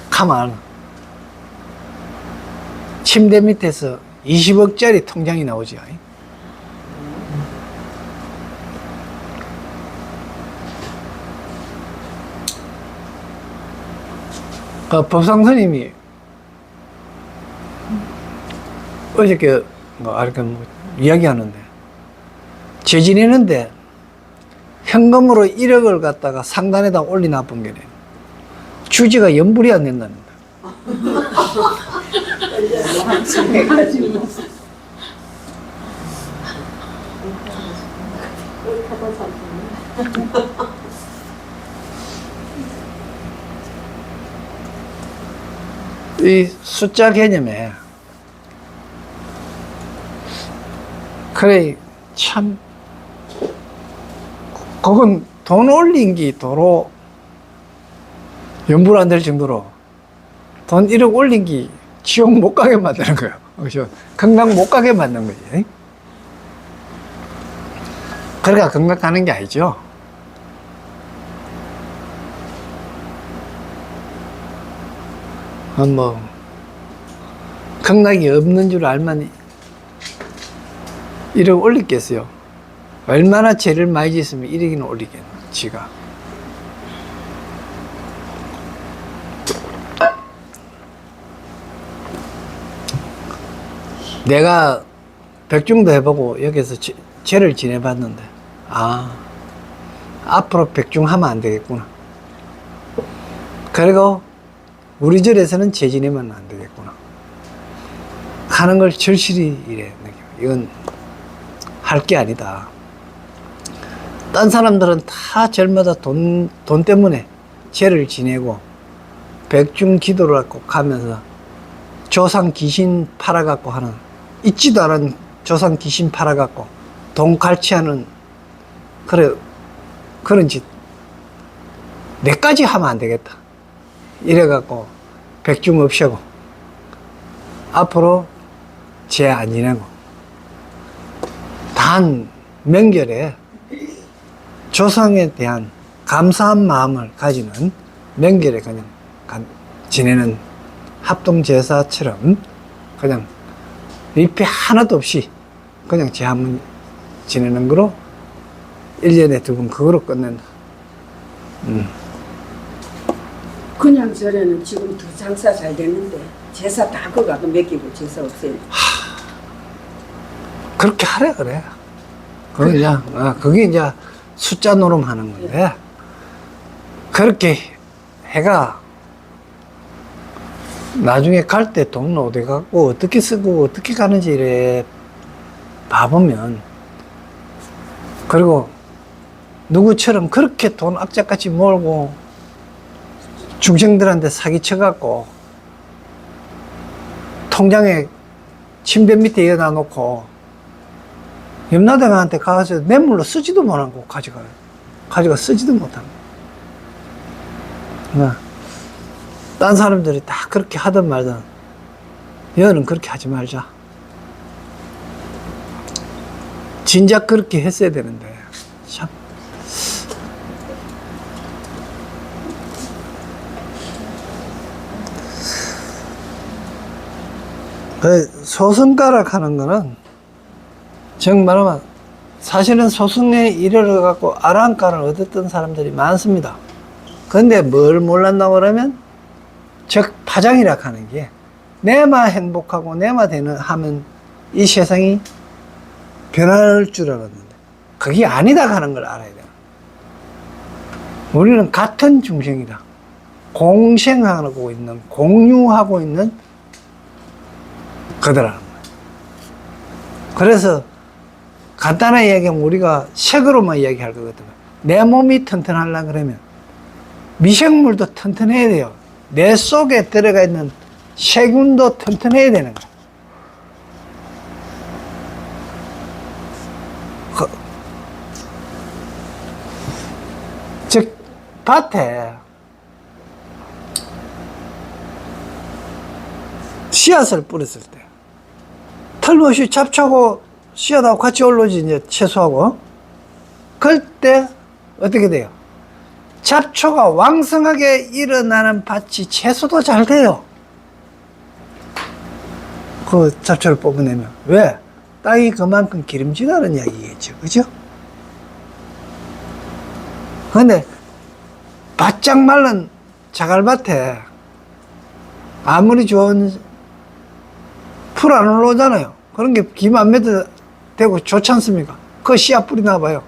가만 침대 밑에서 20억짜리 통장이 나오죠. 그 법상 스님이 어저께 이렇게 이야기하는데 죄 지내는데 현금으로 1억을 갖다가 상단에다 올려놔본 게네. 주지가 연불이 안 된답니다. 이 숫자 개념에 그래 참 그건 돈 올린 게 도로 연불 안 될 정도로 돈 1억 올린 게 지옥 못 가게 만드는 거예요. 그렇죠? 극락 못 가게 만드는 거지. 그러니까 극락 가는 게 아니죠. 뭐 극락이 없는 줄 알면 1억 올리겠어요. 얼마나 죄를 많이 짓으면 1억이나 올리겠노, 지가. 내가 백중도 해보고 여기서 죄를 지내봤는데, 앞으로 백중하면 안 되겠구나. 그리고 우리 절에서는 죄 지내면 안 되겠구나 하는 걸 절실히 이래. 이건 할 게 아니다. 딴 사람들은 다 절마다 돈 때문에 죄를 지내고 백중 기도를 하고 가면서 조상 귀신 팔아갖고 하는, 있지도 않은 조상 귀신 팔아갖고 돈 갈취하는 그런 짓 내까지 하면 안 되겠다. 이래갖고 백중 없애고 앞으로 죄 안 지내고 단 명절에 조상에 대한 감사한 마음을 가지는 명절에 그냥 지내는 합동제사처럼 그냥 위패 하나도 없이 그냥 죄 한 번 지내는 거로 1년에 2번 그거로 끝낸다. 그냥 절에는 지금 더 장사 잘 됐는데 제사 다 그거 가고 맡기고 제사 없애요. 그렇게 하래 그래. 그게 이제 숫자 노름하는 건데, 그렇게 해가 나중에 갈 때 돈 어디 갖고 어떻게 쓰고 어떻게 가는지 이래 봐보면, 그리고 누구처럼 그렇게 돈 악착같이 몰고 중생들한테 사기쳐갖고 통장에 침대 밑에 이어다 놓고 염라대왕한테 가서 뇌물로 쓰지도 못하고 가져가 쓰지도 못하고. 딴 사람들이 다 그렇게 하든 말든 여는 그렇게 하지 말자. 진작 그렇게 했어야 되는데 참. 소승가락 하는 거는 정말로 사실은 소승에 이르러 갖고 아랑가를 얻었던 사람들이 많습니다. 근데 뭘 몰랐나 그러면 즉 파장이라 하는 게 내만 행복하고 내만 되는 하면 이 세상이 변할 줄 알았는데 그게 아니다 하는 걸 알아야 돼요. 우리는 같은 중생이다. 공생하고 있는, 공유하고 있는 그들라는 거예요. 그래서 간단하게 이야기하면 우리가 색으로만 이야기할 거거든요. 내 몸이 튼튼하려면 그러면 미생물도 튼튼해야 돼요. 내 속에 들어가 있는 세균도 튼튼해야 되는 거예요. 즉 밭에 씨앗을 뿌렸을 때 털못이 잡초고 씨앗하고 같이 올라오지, 이제 채소하고. 그럴 때 어떻게 돼요? 잡초가 왕성하게 일어나는 밭이 채소도 잘 돼요. 그 잡초를 뽑아내면. 왜? 땅이 그만큼 기름지다는 이야기겠죠. 그죠? 근데 바짝 말른 자갈밭에 아무리 좋은 풀 안 올라오잖아요. 그런 게 기만 맺어 되고 좋지 않습니까? 그 씨앗 뿌리나 봐요.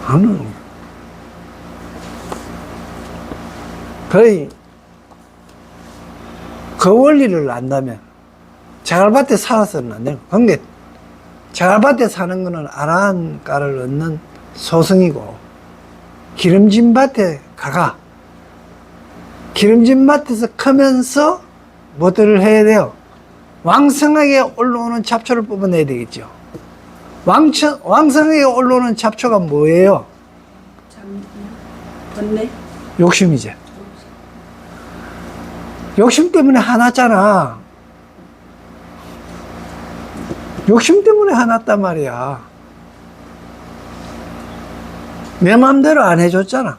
안 오는 거예요. 거의 그 원리를 안다면 자갈밭에 살아서는 안 돼요. 그게 자갈밭에 사는 거는 아라한가를 얻는 소승이고, 기름진 밭에 가가 기름진 밭에서 크면서 뭐들을 해야 돼요? 왕성하게 올라오는 잡초를 뽑아내야 되겠죠. 왕성하게 올라오는 잡초가 뭐예요? 번뇌? 욕심이지. 욕심 때문에 화났잖아. 욕심 때문에 화났단 말이야. 내 마음대로 안 해줬잖아.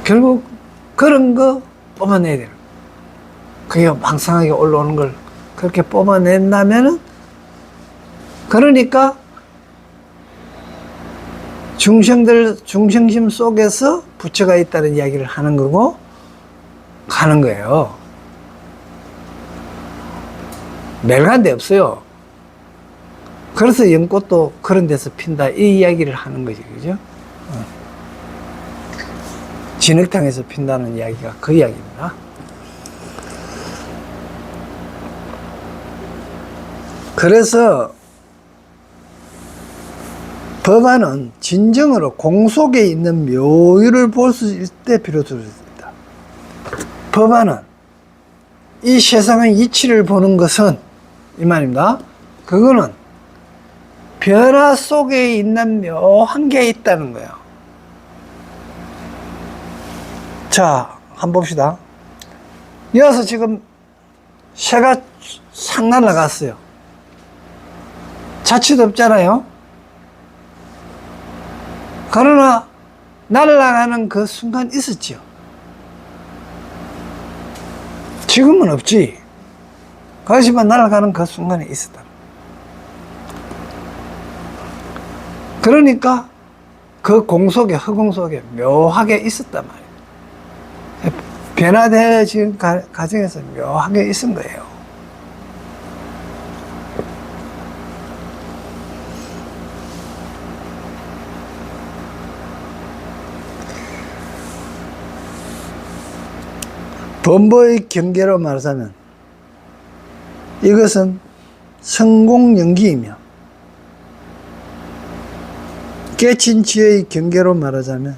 결국 그런 거 뽑아내야 돼요. 그게 왕성하게 올라오는 걸 그렇게 뽑아낸다면은, 그러니까 중생심 속에서 부처가 있다는 이야기를 하는 거고 가는 거예요. 멜간데 없어요. 그래서 연꽃도 그런 데서 핀다 이 이야기를 하는 거죠. 그죠? 진흙탕에서 핀다는 이야기가 그 이야기입니다. 그래서 법안은 진정으로 공속에 있는 묘유를 볼 수 있을 때 비로소 있다. 법안은 이 세상의 이치를 보는 것은 이 말입니다. 그거는 변화 속에 있는 묘한 게 있다는 거예요. 자, 한번 봅시다. 이어서 지금 새가 싹 날아갔어요. 자취도 없잖아요. 그러나 날아가는 그 순간 있었죠. 지금은 없지. 그렇지만 날아가는 그 순간에 있었다. 그러니까 그 공속에, 허공 속에 묘하게 있었단 말이에요. 변화되어진 과정에서 묘하게 있은 거예요. 범보의 경계로 말하자면 이것은 성공연기이며 깨친 지혜의 경계로 말하자면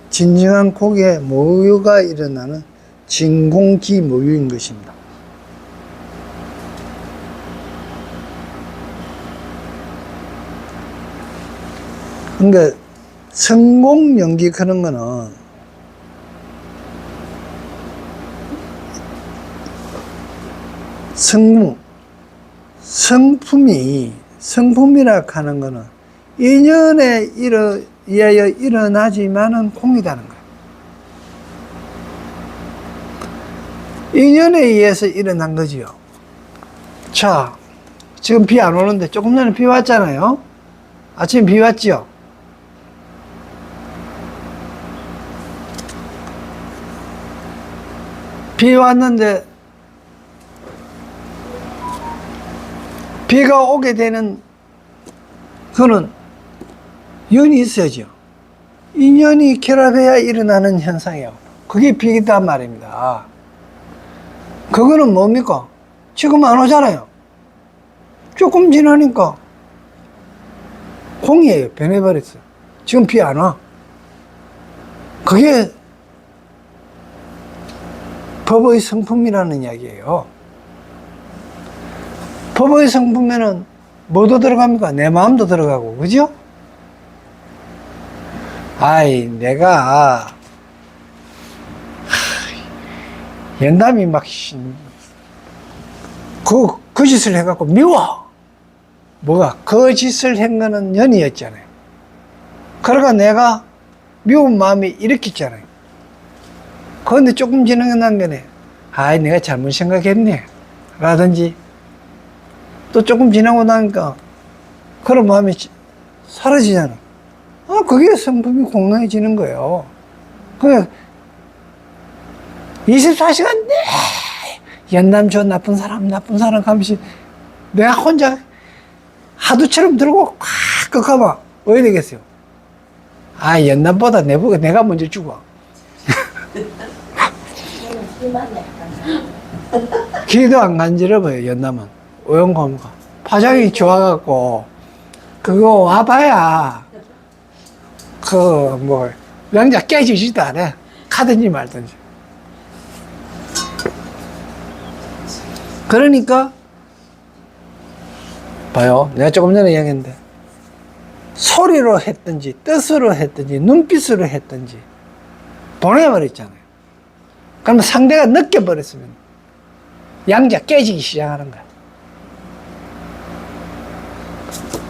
진정한 고개에 모유가 일어나는 진공기모유인 것입니다. 그러니까 성공연기 그런 거는 성품이라 하는 거는 인연에 의하여 일어나지만은 공이다는 거예요. 인연에 의해서 일어난 거지요. 자, 지금 비 안 오는데 조금 전에 비 왔잖아요. 아침에 비 왔지요. 비 왔는데 비가 오게 되는 그는 연이 있어야죠. 인연이 결합해야 일어나는 현상이에요. 그게 비이다 말입니다. 그거는 뭡니까? 지금 안 오잖아요. 조금 지나니까 공이에요. 변해버렸어요. 지금 비 안 와. 그게 법의 성품이라는 이야기예요. 법의 성품에는 뭐도 들어갑니까? 내 마음도 들어가고, 그죠? 아이, 내가, 연담이 막, 그 짓을 해갖고 미워! 뭐가? 그 짓을 한 거는 연이었잖아요. 그러니까 내가 미운 마음이 일으켰잖아요. 그런데 조금 지나간 거네. 아이, 내가 잘못 생각했네. 라든지, 또 조금 지나고 나니까 그런 마음이 사라지잖아. 그게 성품이 공평해지는 거예요. 그냥 24시간 연남 저 나쁜 사람 하면서 내가 혼자 하두처럼 들고 꽉 꺾어봐. 왜 되겠어요? 연남보다 내가 먼저 죽어. 귀도 안 간지러워요, 연남은. 오용고무가 파장이 좋아갖고 그거 와봐야 명자 깨지지도 않아. 가든지 말든지. 그러니까 봐요. 내가 조금 전에 이야기했는데 소리로 했든지 뜻으로 했든지 눈빛으로 했든지 보내버렸잖아요. 그러면 상대가 느껴버렸으면 양자 깨지기 시작하는 거야.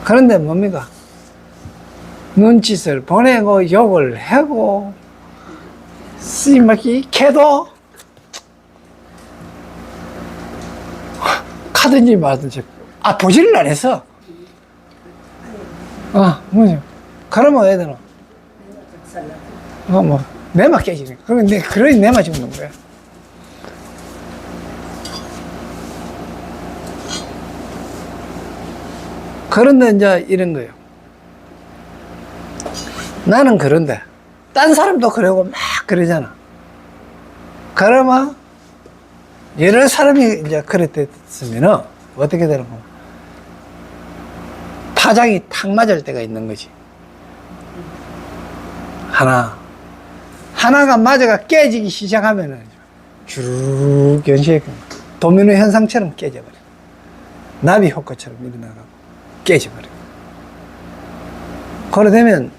그런데 뭡니까? 눈짓을 보내고 욕을 하고 쓰임막히 캐도 카든지 말든지 보지를 안 했어. 뭐지? 그러면 왜 되나? 내마 깨지네. 그러니 내마 죽는 거야. 그런데 이제 이런 거예요. 나는 그런데 딴 사람도 그러고 막 그러잖아. 그러면 여러 사람이 이제 그랬으면은 어떻게 되는 거야? 파장이 탁 맞을 때가 있는 거지. 하나가 맞아가 깨지기 시작하면은 쭉 연시에 도미노 현상처럼 깨져버려. 나비 효과처럼 일어나가고 깨져버려. 그래 되면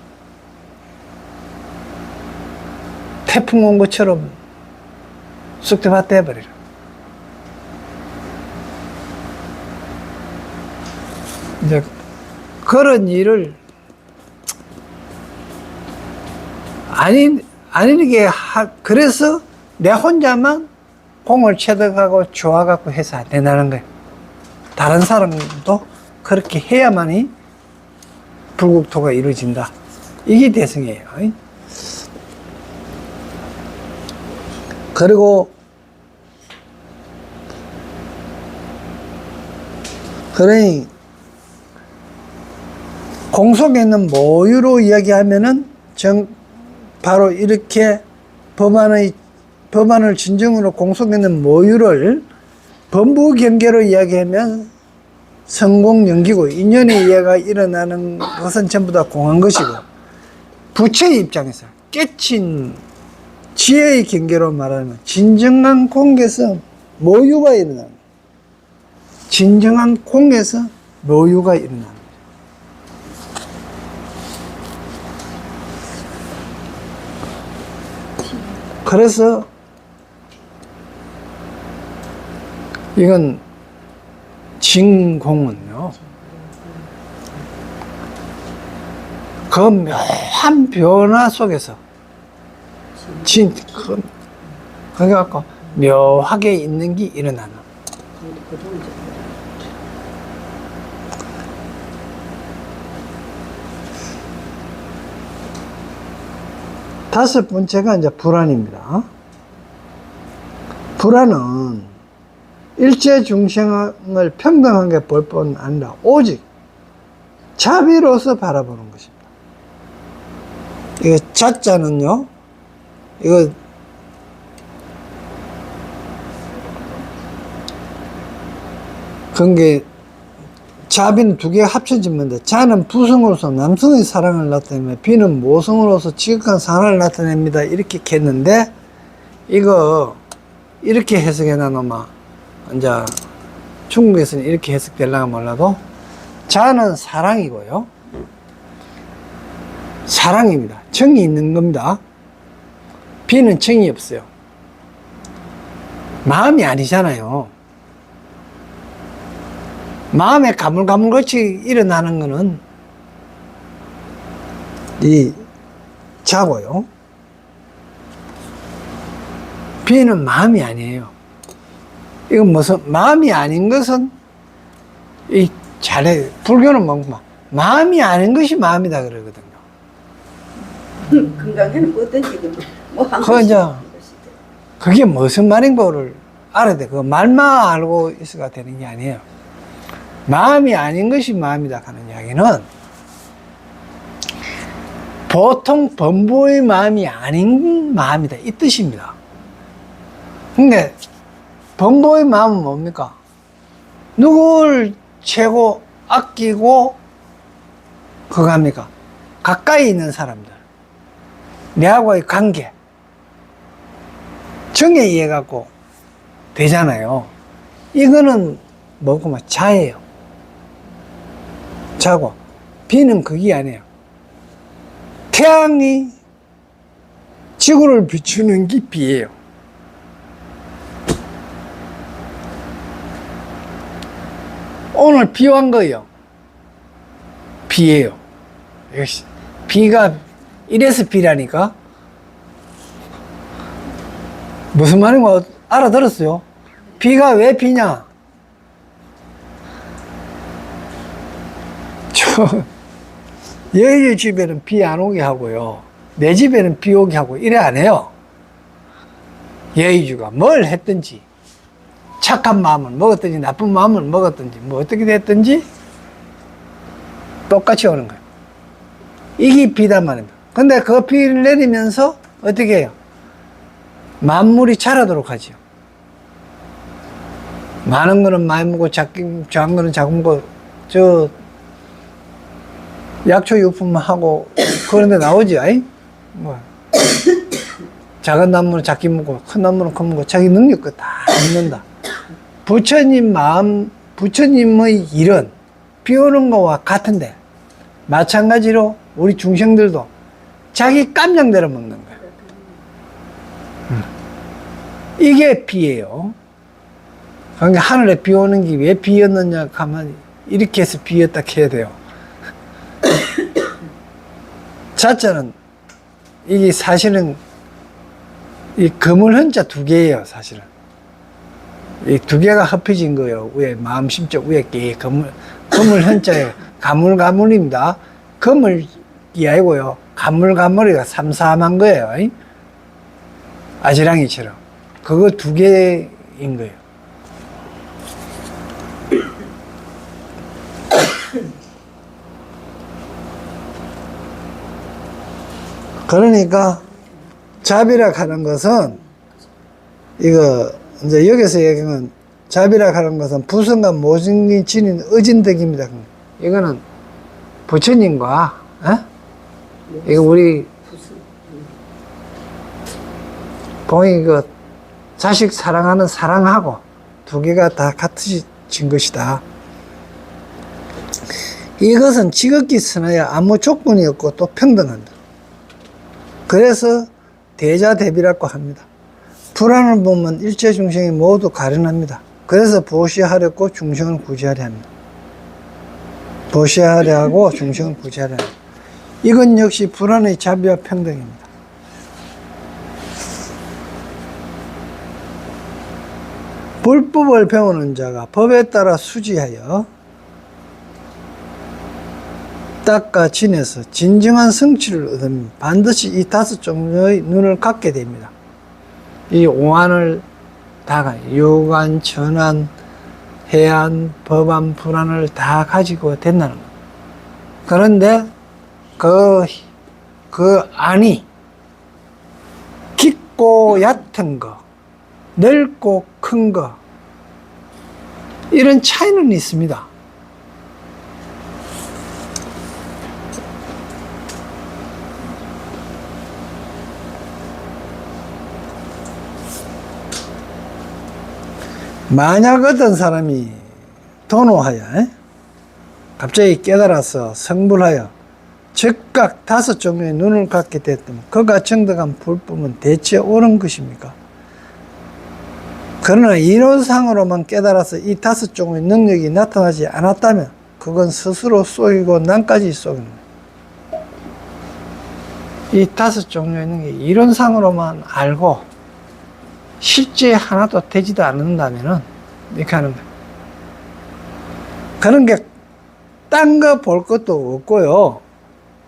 태풍 온 것처럼 쑥대밭 돼버리라. 이제 그런 일을 아니게 그래서 내 혼자만 공을 체득하고 좋아갖고 해서 안 된다는 거예요. 다른 사람도 그렇게 해야만이 불국토가 이루어진다. 이게 대승이에요. 그리고 그러니 공속에 있는 모유로 이야기하면은 바로 이렇게 법안을 진정으로 공속에 있는 모유를 범부 경계로 이야기하면 성공 연기고 인연의 이해가 일어나는 것은 전부 다 공한 것이고, 부처의 입장에서 깨친 지혜의 경계로 말하면 진정한 공에서 모유가 일어나는, 진정한 공에서 모유가 일어나는. 그래서 이건 진공은요, 그 묘한 변화 속에서 그래갖고 묘하게 있는 게 일어나는. 다섯 번째가 이제 불안입니다. 불안은 일체 중생을 평등하게 볼 뿐 아니라 오직 자비로서 바라보는 것입니다. 이거 자자는요, 이거 그런 게 자비는 두 개가 합쳐지는데, 자는 부성으로서 남성의 사랑을 나타내며 비는 모성으로서 지극한 사랑을 나타냅니다. 이렇게 했는데, 이거 이렇게 해석해 놔놓으면 이제 중국에서는 이렇게 해석될려나 몰라도 자는 사랑이고요, 사랑입니다. 정이 있는 겁니다. 비는 정이 없어요. 마음이 아니잖아요. 마음에 가물가물같이 일어나는 거는 이 자고요. 비는 마음이 아니에요. 이건 무슨 마음이 아닌 것은 이 잘해. 불교는 뭔가 마음이 아닌 것이 마음이다 그러거든요. 건강에는 뭐든지 그 이제 그게 무슨 말인가를 알아야 돼. 그 말만 알고 있어가 되는 게 아니에요. 마음이 아닌 것이 마음이다 하는 이야기는 보통 범보의 마음이 아닌 마음이다 이 뜻입니다. 근데 범보의 마음은 뭡니까? 누구를 최고 아끼고 그거 합니까? 가까이 있는 사람들, 내하고의 관계, 정에 의해 갖고 되잖아요. 이거는 뭐고 막 자예요. 자고 비는 그게 아니에요. 태양이 지구를 비추는 게 비예요. 오늘 비 온 거예요. 비예요. 역시 비가 이래서 비라니까. 무슨 말인가 알아들었어요? 비가 왜 비냐? 여의 집에는 비 안 오게 하고요, 내 집에는 비 오게 하고 이래 안 해요. 여의주가 뭘 했든지, 착한 마음을 먹었든지 나쁜 마음을 먹었든지 뭐 어떻게 됐든지 똑같이 오는 거예요. 이게 비단 말입니다. 근데 그 비를 내리면서 어떻게 해요? 만물이 자라도록 하죠. 많은 거는 많이 먹고 작은 거는 작은 거, 약초 유품하고 그런 데 나오지, 아이? 뭐. 작은 나무는 작게 먹고, 큰 나무는 큰 먹고, 자기 능력껏 다 먹는다. 부처님 마음, 부처님의 일은 비 오는 거와 같은데, 마찬가지로 우리 중생들도 자기 깜냥대로 먹는 거예요. 이게 비예요. 그러니까 하늘에 비 오는 게 왜 비였느냐 하면 이렇게 해서 비였다 해야 돼요. 자자는 이게 사실은 이 그물 헌자 두 개예요. 사실은 이 두 개가 합해진 거예요. 위에 마음 심적 위에 게 그물 헌자예요. 가물가물입니다. 그물이 아니고요. 가물가물이가 삼삼한 거예요. 아지랑이처럼 그거 두 개인 거예요. 그러니까 자비락 하는 것은 이거 이제 여기서 얘기하는 자비락 하는 것은 부성과 모성이 지닌 의진덕입니다. 이거는 부처님과 이거 우리 봉이 그 자식 사랑하는 사랑하고 두 개가 다 같아진 것이다. 이것은 지극히 선하여 아무 조건이 없고 또 평등한다. 그래서 대자대비라고 합니다. 불안을 보면 일체 중생이 모두 가련합니다. 그래서 보시하려고 중생을 구제하려 합니다. 보시하려 하고 중생을 구제하려 합니다. 이건 역시 불안의 자비와 평등입니다. 불법을 배우는 자가 법에 따라 수지하여 닦아 지내서 진정한 성취를 얻으면 반드시 이 다섯 종류의 눈을 갖게 됩니다. 이 오한을 다 유관, 천안, 해안, 법안, 불안을 다 가지고 된다는 거예요. 그런데 그 안이 깊고 얕은 거, 넓고 큰 거, 이런 차이는 있습니다. 만약 어떤 사람이 도노하여 갑자기 깨달아서 성불하여 즉각 다섯 종류의 눈을 갖게 됐다면 그가 정득한 불법은 대체 옳은 것입니까? 그러나 이론상으로만 깨달아서 이 다섯 종류의 능력이 나타나지 않았다면 그건 스스로 속이고 남까지 속이는 거예요. 이 다섯 종류의 능력이 이론상으로만 알고 실제 하나도 되지도 않는다면은 이렇게 하는 거예요. 그런 게 딴 거 볼 것도 없고요.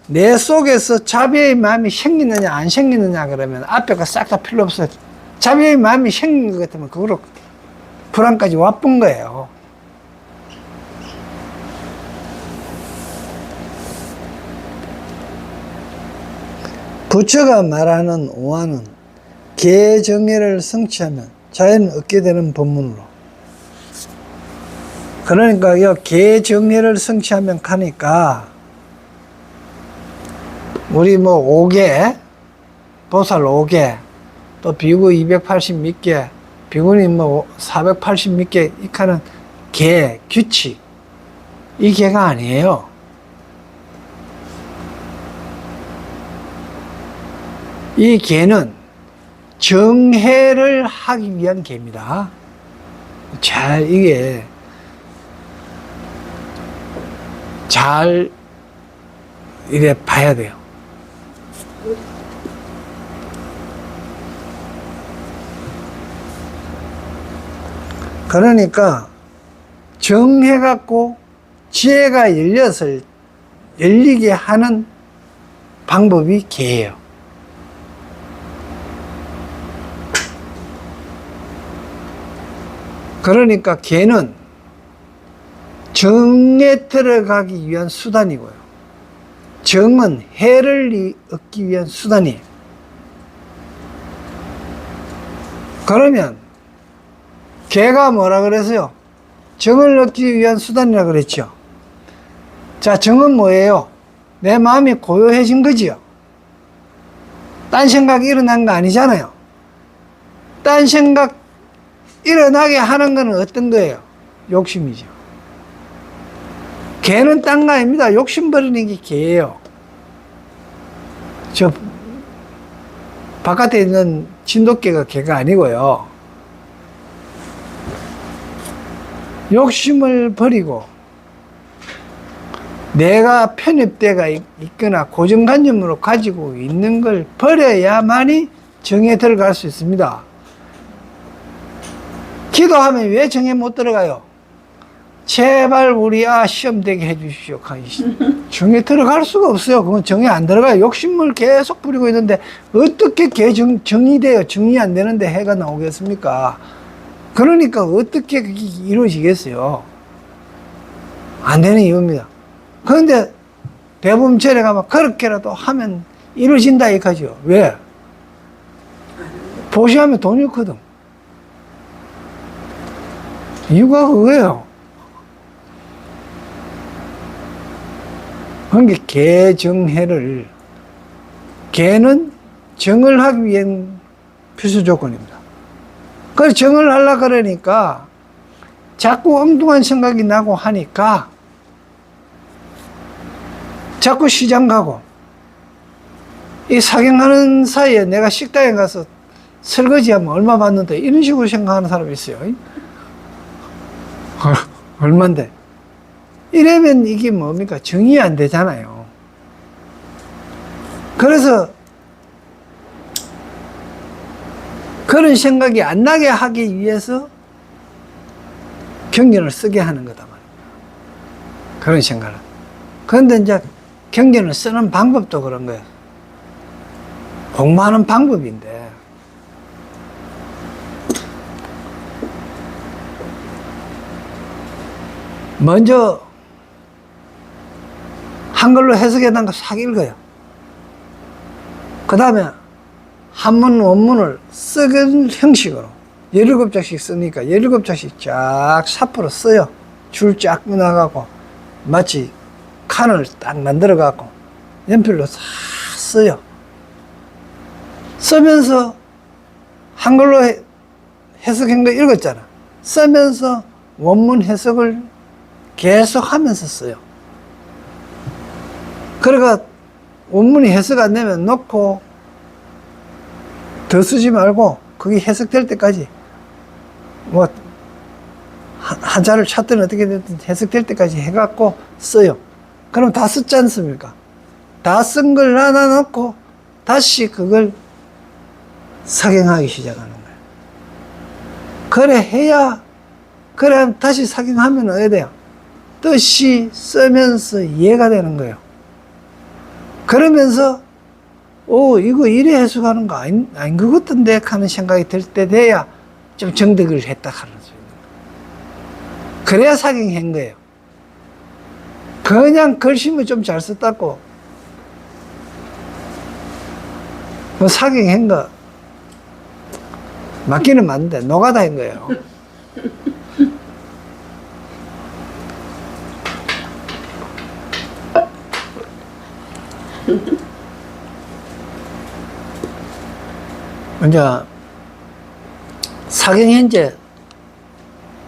내 속에서 자비의 마음이 생기느냐 안 생기느냐 그러면 앞에 거 싹 다 필요 없어요. 자비의 마음이 생긴 것 같으면 그거로 불안까지 와쁜 거예요. 부처가 말하는 오한은 개정예를 성취하면 자연을 얻게 되는 법문으로. 그러니까 이 개정예를 성취하면 가니까 우리 뭐 5개, 보살 5개, 또 비구 280 몇 개, 비구니 뭐 480 몇 개, 이카는 개, 규칙. 이 개가 아니에요. 이 개는 정해를 하기 위한 개입니다. 이게 잘 이래 봐야 돼요. 그러니까 정해갖고 지혜가 열리게 하는 방법이 개예요. 그러니까 개는 정에 들어가기 위한 수단이고요. 정은 해를 얻기 위한 수단이에요. 그러면 개가 뭐라 그랬어요? 정을 얻기 위한 수단이라 그랬죠. 자, 정은 뭐예요? 내 마음이 고요해진 거지요. 딴 생각이 일어난 거 아니잖아요. 딴 생각 일어나게 하는 거는 어떤 거예요? 욕심이죠. 개는 딴 거 아닙니다. 욕심 버리는 게 개예요. 저 바깥에 있는 진돗개가 개가 아니고요. 욕심을 버리고 내가 편입되어 있거나 고정관념으로 가지고 있는 걸 버려야만이 정에 들어갈 수 있습니다. 기도하면 왜 정에 못 들어가요? 제발 우리 시험 되게 해주십시오. 정에 들어갈 수가 없어요. 그건 정에 안 들어가요. 욕심을 계속 부리고 있는데 어떻게 정이 돼요? 정이 안 되는데 해가 나오겠습니까? 그러니까 어떻게 그게 이루어지겠어요? 안 되는 이유입니다. 그런데 대범절에 가면 그렇게라도 하면 이루어진다 이거죠. 왜? 보시하면 돈이 없거든. 이유가 그거예요. 그러니까 개정해를, 개는 정을 하기 위한 필수 조건입니다. 그래서 정을 하려고 그러니까 자꾸 엉뚱한 생각이 나고 하니까 자꾸 시장 가고, 이 사경하는 사이에 내가 식당에 가서 설거지하면 얼마 받는데 이런 식으로 생각하는 사람이 있어요. 얼만데? 이러면 이게 뭡니까? 정이 안 되잖아요. 그래서 그런 생각이 안 나게 하기 위해서 경전을 쓰게 하는 거다 말입니다. 그런 생각을. 그런데 이제 경전을 쓰는 방법도 그런 거예요. 공부하는 방법인데, 먼저 한글로 해석해 놓은 거 싹 읽어요. 그 다음에 한문 원문을 쓰는 형식으로 17장씩 쓰니까 17장씩 쫙 사포로 써요. 줄 쫙 나가고 마치 칸을 딱 만들어 갖고 연필로 싹 써요. 쓰면서 한글로 해석한 거 읽었잖아. 쓰면서 원문 해석을 계속 하면서 써요. 그러니까 원문이 해석 안 되면 놓고 더 쓰지 말고 그게 해석될 때까지, 뭐 한자를 찾든 어떻게 됐든 해석될 때까지 해갖고 써요. 그럼 다 썼지 않습니까? 다 쓴 걸 하나 놓고 다시 그걸 사경하기 시작하는 거예요. 그래 해야, 그래 다시 사경하면 어떻게 돼요? 뜻이 쓰면서 이해가 되는 거예요. 그러면서 이거 이래 해석하는 거 아닌 것 같은데 하는 생각이 들 때 돼야 좀 정득을 했다 하는 수 있는 거예요. 그래야 사경한 거예요. 그냥 글씨만 좀 잘 썼다고 뭐 사경한 거 맞기는 맞는데 노가다 한 거예요. 이제 사경한 지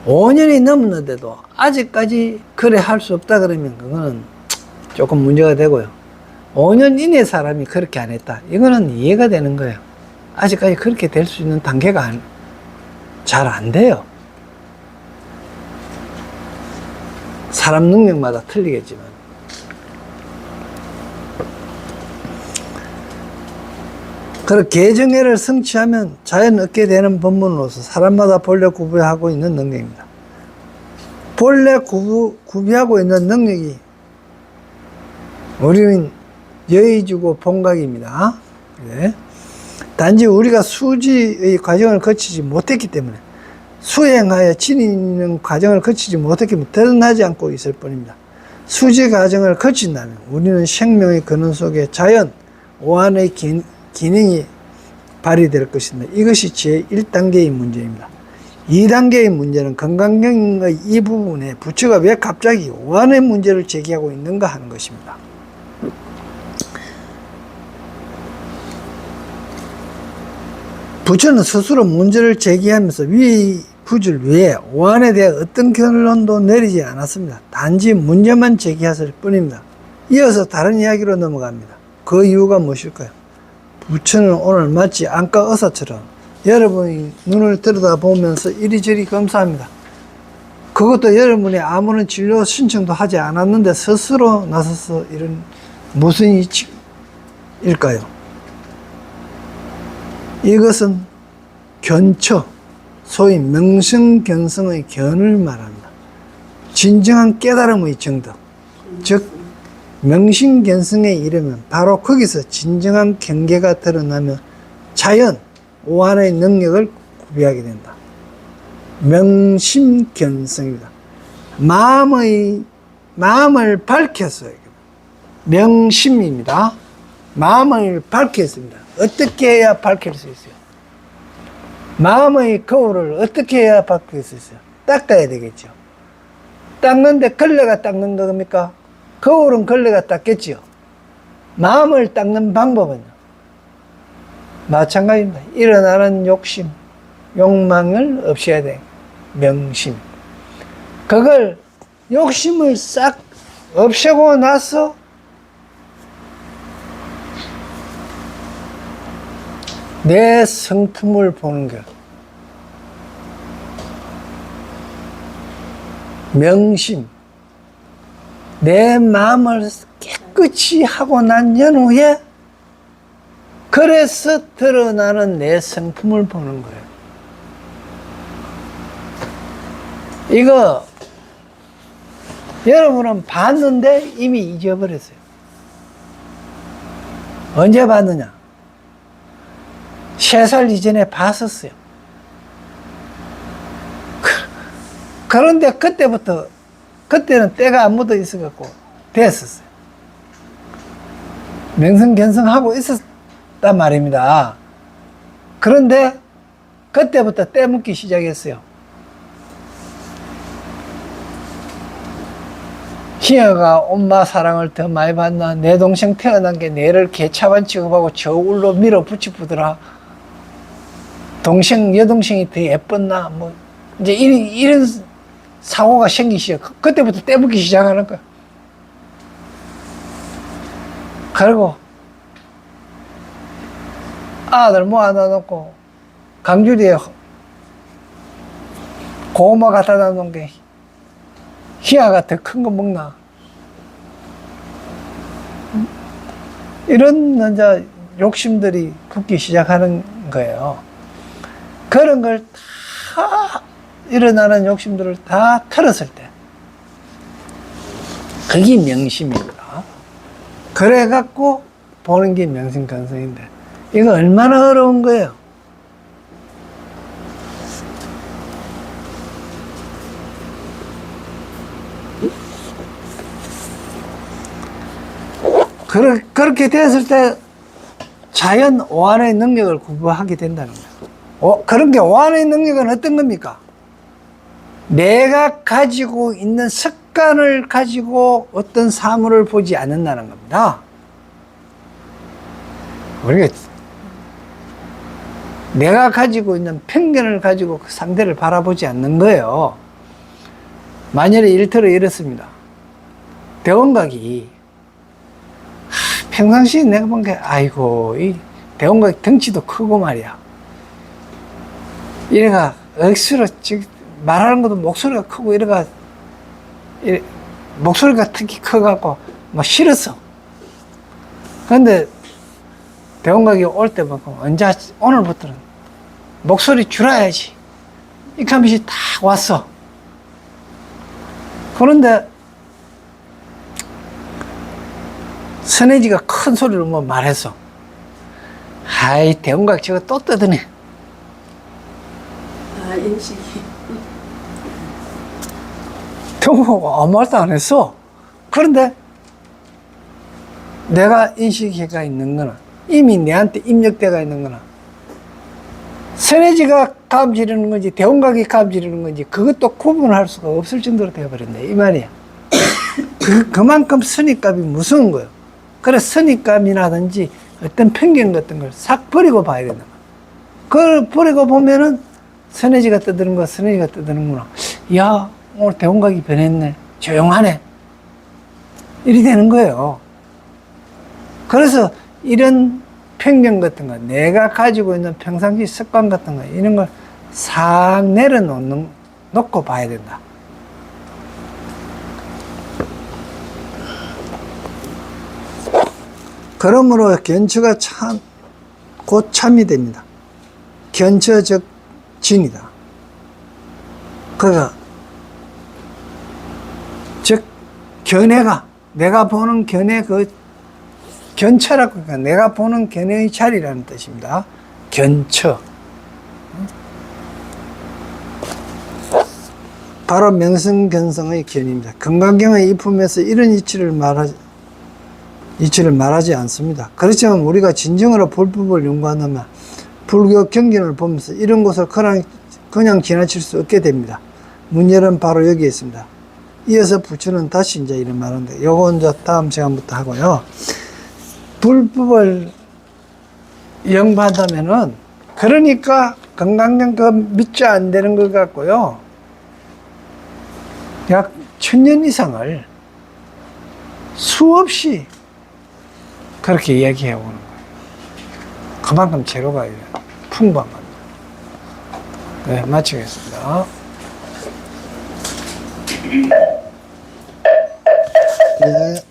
5년이 넘었는데도 아직까지 그래 할 수 없다 그러면 그거는 조금 문제가 되고요. 5년 이내 사람이 그렇게 안 했다, 이거는 이해가 되는 거예요. 아직까지 그렇게 될 수 있는 단계가 잘 안 돼요. 사람 능력마다 틀리겠지만. 그리고 개정해를 성취하면 자연 얻게 되는 법문으로서 사람마다 본래 구비하고 있는 능력입니다. 본래 구비하고 있는 능력이 우리는 여의주고 본각입니다. 네. 단지 우리가 수지의 과정을 거치지 못했기 때문에 수행하여 진입는 과정을 거치지 못했기 드러나지 않고 있을 뿐입니다. 수지 과정을 거친다면 우리는 생명의 근원 속에 자연, 오한의 기능이 발휘될 것입니다. 이것이 제1단계의 문제입니다. 2단계의 문제는 건강경의 이 부분에 부처가 왜 갑자기 오한의 문제를 제기하고 있는가 하는 것입니다. 부처는 스스로 문제를 제기하면서 위 구절 외에 오한에 대해 어떤 결론도 내리지 않았습니다. 단지 문제만 제기했을 뿐입니다. 이어서 다른 이야기로 넘어갑니다. 그 이유가 무엇일까요? 부처는 오늘 마치 안과 의사처럼 여러분이 눈을 들여다보면서 이리저리 검사합니다. 그것도 여러분이 아무런 진료 신청도 하지 않았는데 스스로 나서서 이런 무슨 이치일까요? 이것은 견처, 소위 명심견성의 견을 말합니다. 진정한 깨달음의 정덕, 즉 명심견성에 이르면 바로 거기서 진정한 경계가 드러나며 자연, 오한의 능력을 구비하게 된다. 명심견성입니다. 마음을 밝혔어요. 명심입니다. 마음을 밝혔습니다. 어떻게 해야 밝힐 수 있어요? 마음의 거울을 어떻게 해야 밝힐 수 있어요? 닦아야 되겠죠. 닦는데 걸레가 닦는 겁니까? 거울은 걸레가 닦겠죠. 마음을 닦는 방법은요? 마찬가지입니다. 일어나는 욕심, 욕망을 없애야 돼. 명심. 그걸 욕심을 싹 없애고 나서 내 성품을 보는 것. 명심. 내 마음을 깨끗이 하고 난 연후에 그래서 드러나는 내 성품을 보는 거예요. 이거 여러분은 봤는데 이미 잊어버렸어요. 언제 봤느냐? 3살 이전에 봤었어요. 그런데 그때는 때가 안 묻어 있어갖고 됐었어요. 명성견성하고 있었단 말입니다. 그런데 그때부터 때 묻기 시작했어요. 희어가 엄마 사랑을 더 많이 받나? 내 동생 태어난 게 내를 개차반 취급하고 저 울로 밀어붙이더라. 여동생이 더 예뻤나? 뭐, 이제 이런 사고가 생기기 시작. 그때부터 떼붙기 시작하는 거야. 그리고 아들 모아놔놓고 강주리에 고구마 갖다 놔놓은 게 희아가 더 큰 거 먹나? 이런 이제 욕심들이 붙기 시작하는 거예요. 그런 걸 다 일어나는 욕심들을 다 털었을 때 그게 명심입니다. 그래갖고 보는 게 명심견성인데 이거 얼마나 어려운 거예요. 그렇게 됐을 때 자연 오한의 능력을 구부하게 된다는 거예요. 그런 게 오한의 능력은 어떤 겁니까? 내가 가지고 있는 습관을 가지고 어떤 사물을 보지 않는다는 겁니다. 우리가 내가 가지고 있는 편견을 가지고 그 상대를 바라보지 않는 거예요. 만일에 일터로 이렇습니다. 대원각이 평상시에 내가 본 게 아이고 이 대원각 덩치도 크고 말이야. 이래가 억수로 말하는 것도 목소리가 크고 이래가 목소리가 특히 커갖고 막 싫었어. 그런데 대원각이 올 때만큼 언제 오늘부터는 목소리 줄여야지 이렇게 하면서 딱 왔어. 그런데 선혜지가 큰 소리로 뭐 말했어. 아이 대원각 저거 또 떠드네. 인식이. 경호가 아무 말도 안 했어. 그런데 내가 인식해가 있는 거는 이미 내한테 입력돼가 있는 거는 선해지가 감지르는 건지 대원각이 감지르는 건지 그것도 구분할 수가 없을 정도로 되어버렸네 이 말이야. 그만큼 선입감이 무서운 거예요. 그래서 선입감이라든지 어떤 편견 같은 걸 싹 버리고 봐야 된다. 그걸 버리고 보면은 선해지가 떠드는 거, 선해지가 떠드는구나. 야, 오늘 대원각이 변했네. 조용하네. 이리 되는 거예요. 그래서 이런 편견 같은 거, 내가 가지고 있는 평상시 습관 같은 거, 이런 걸 싹 놓고 봐야 된다. 그러므로 견처가 곧 참이 됩니다. 견처 즉 진이다. 그러니까 즉 견해가 내가 보는 견해 견처라고 그러니까 내가 보는 견해의 자리라는 뜻입니다. 견처. 바로 명성견성의 견입니다. 금강경의 이품에서 이런 이치를 말하지 않습니다. 그렇지만 우리가 진정으로 불법을 연구한다면 불교 경전을 보면서 이런 것을 그냥 지나칠 수 없게 됩니다. 문열은 바로 여기에 있습니다. 이어서 부처는 다시 이제 이런 말인데, 요거 이제 다음 시간부터 하고요. 불법을 연구한다면은, 그러니까 건강경 그 믿지 안 되는 것 같고요. 약 1000년 이상을 수없이 그렇게 이야기해 오는 거예요. 그만큼 재료가 풍부한 겁니다. 네, 마치겠습니다. 네.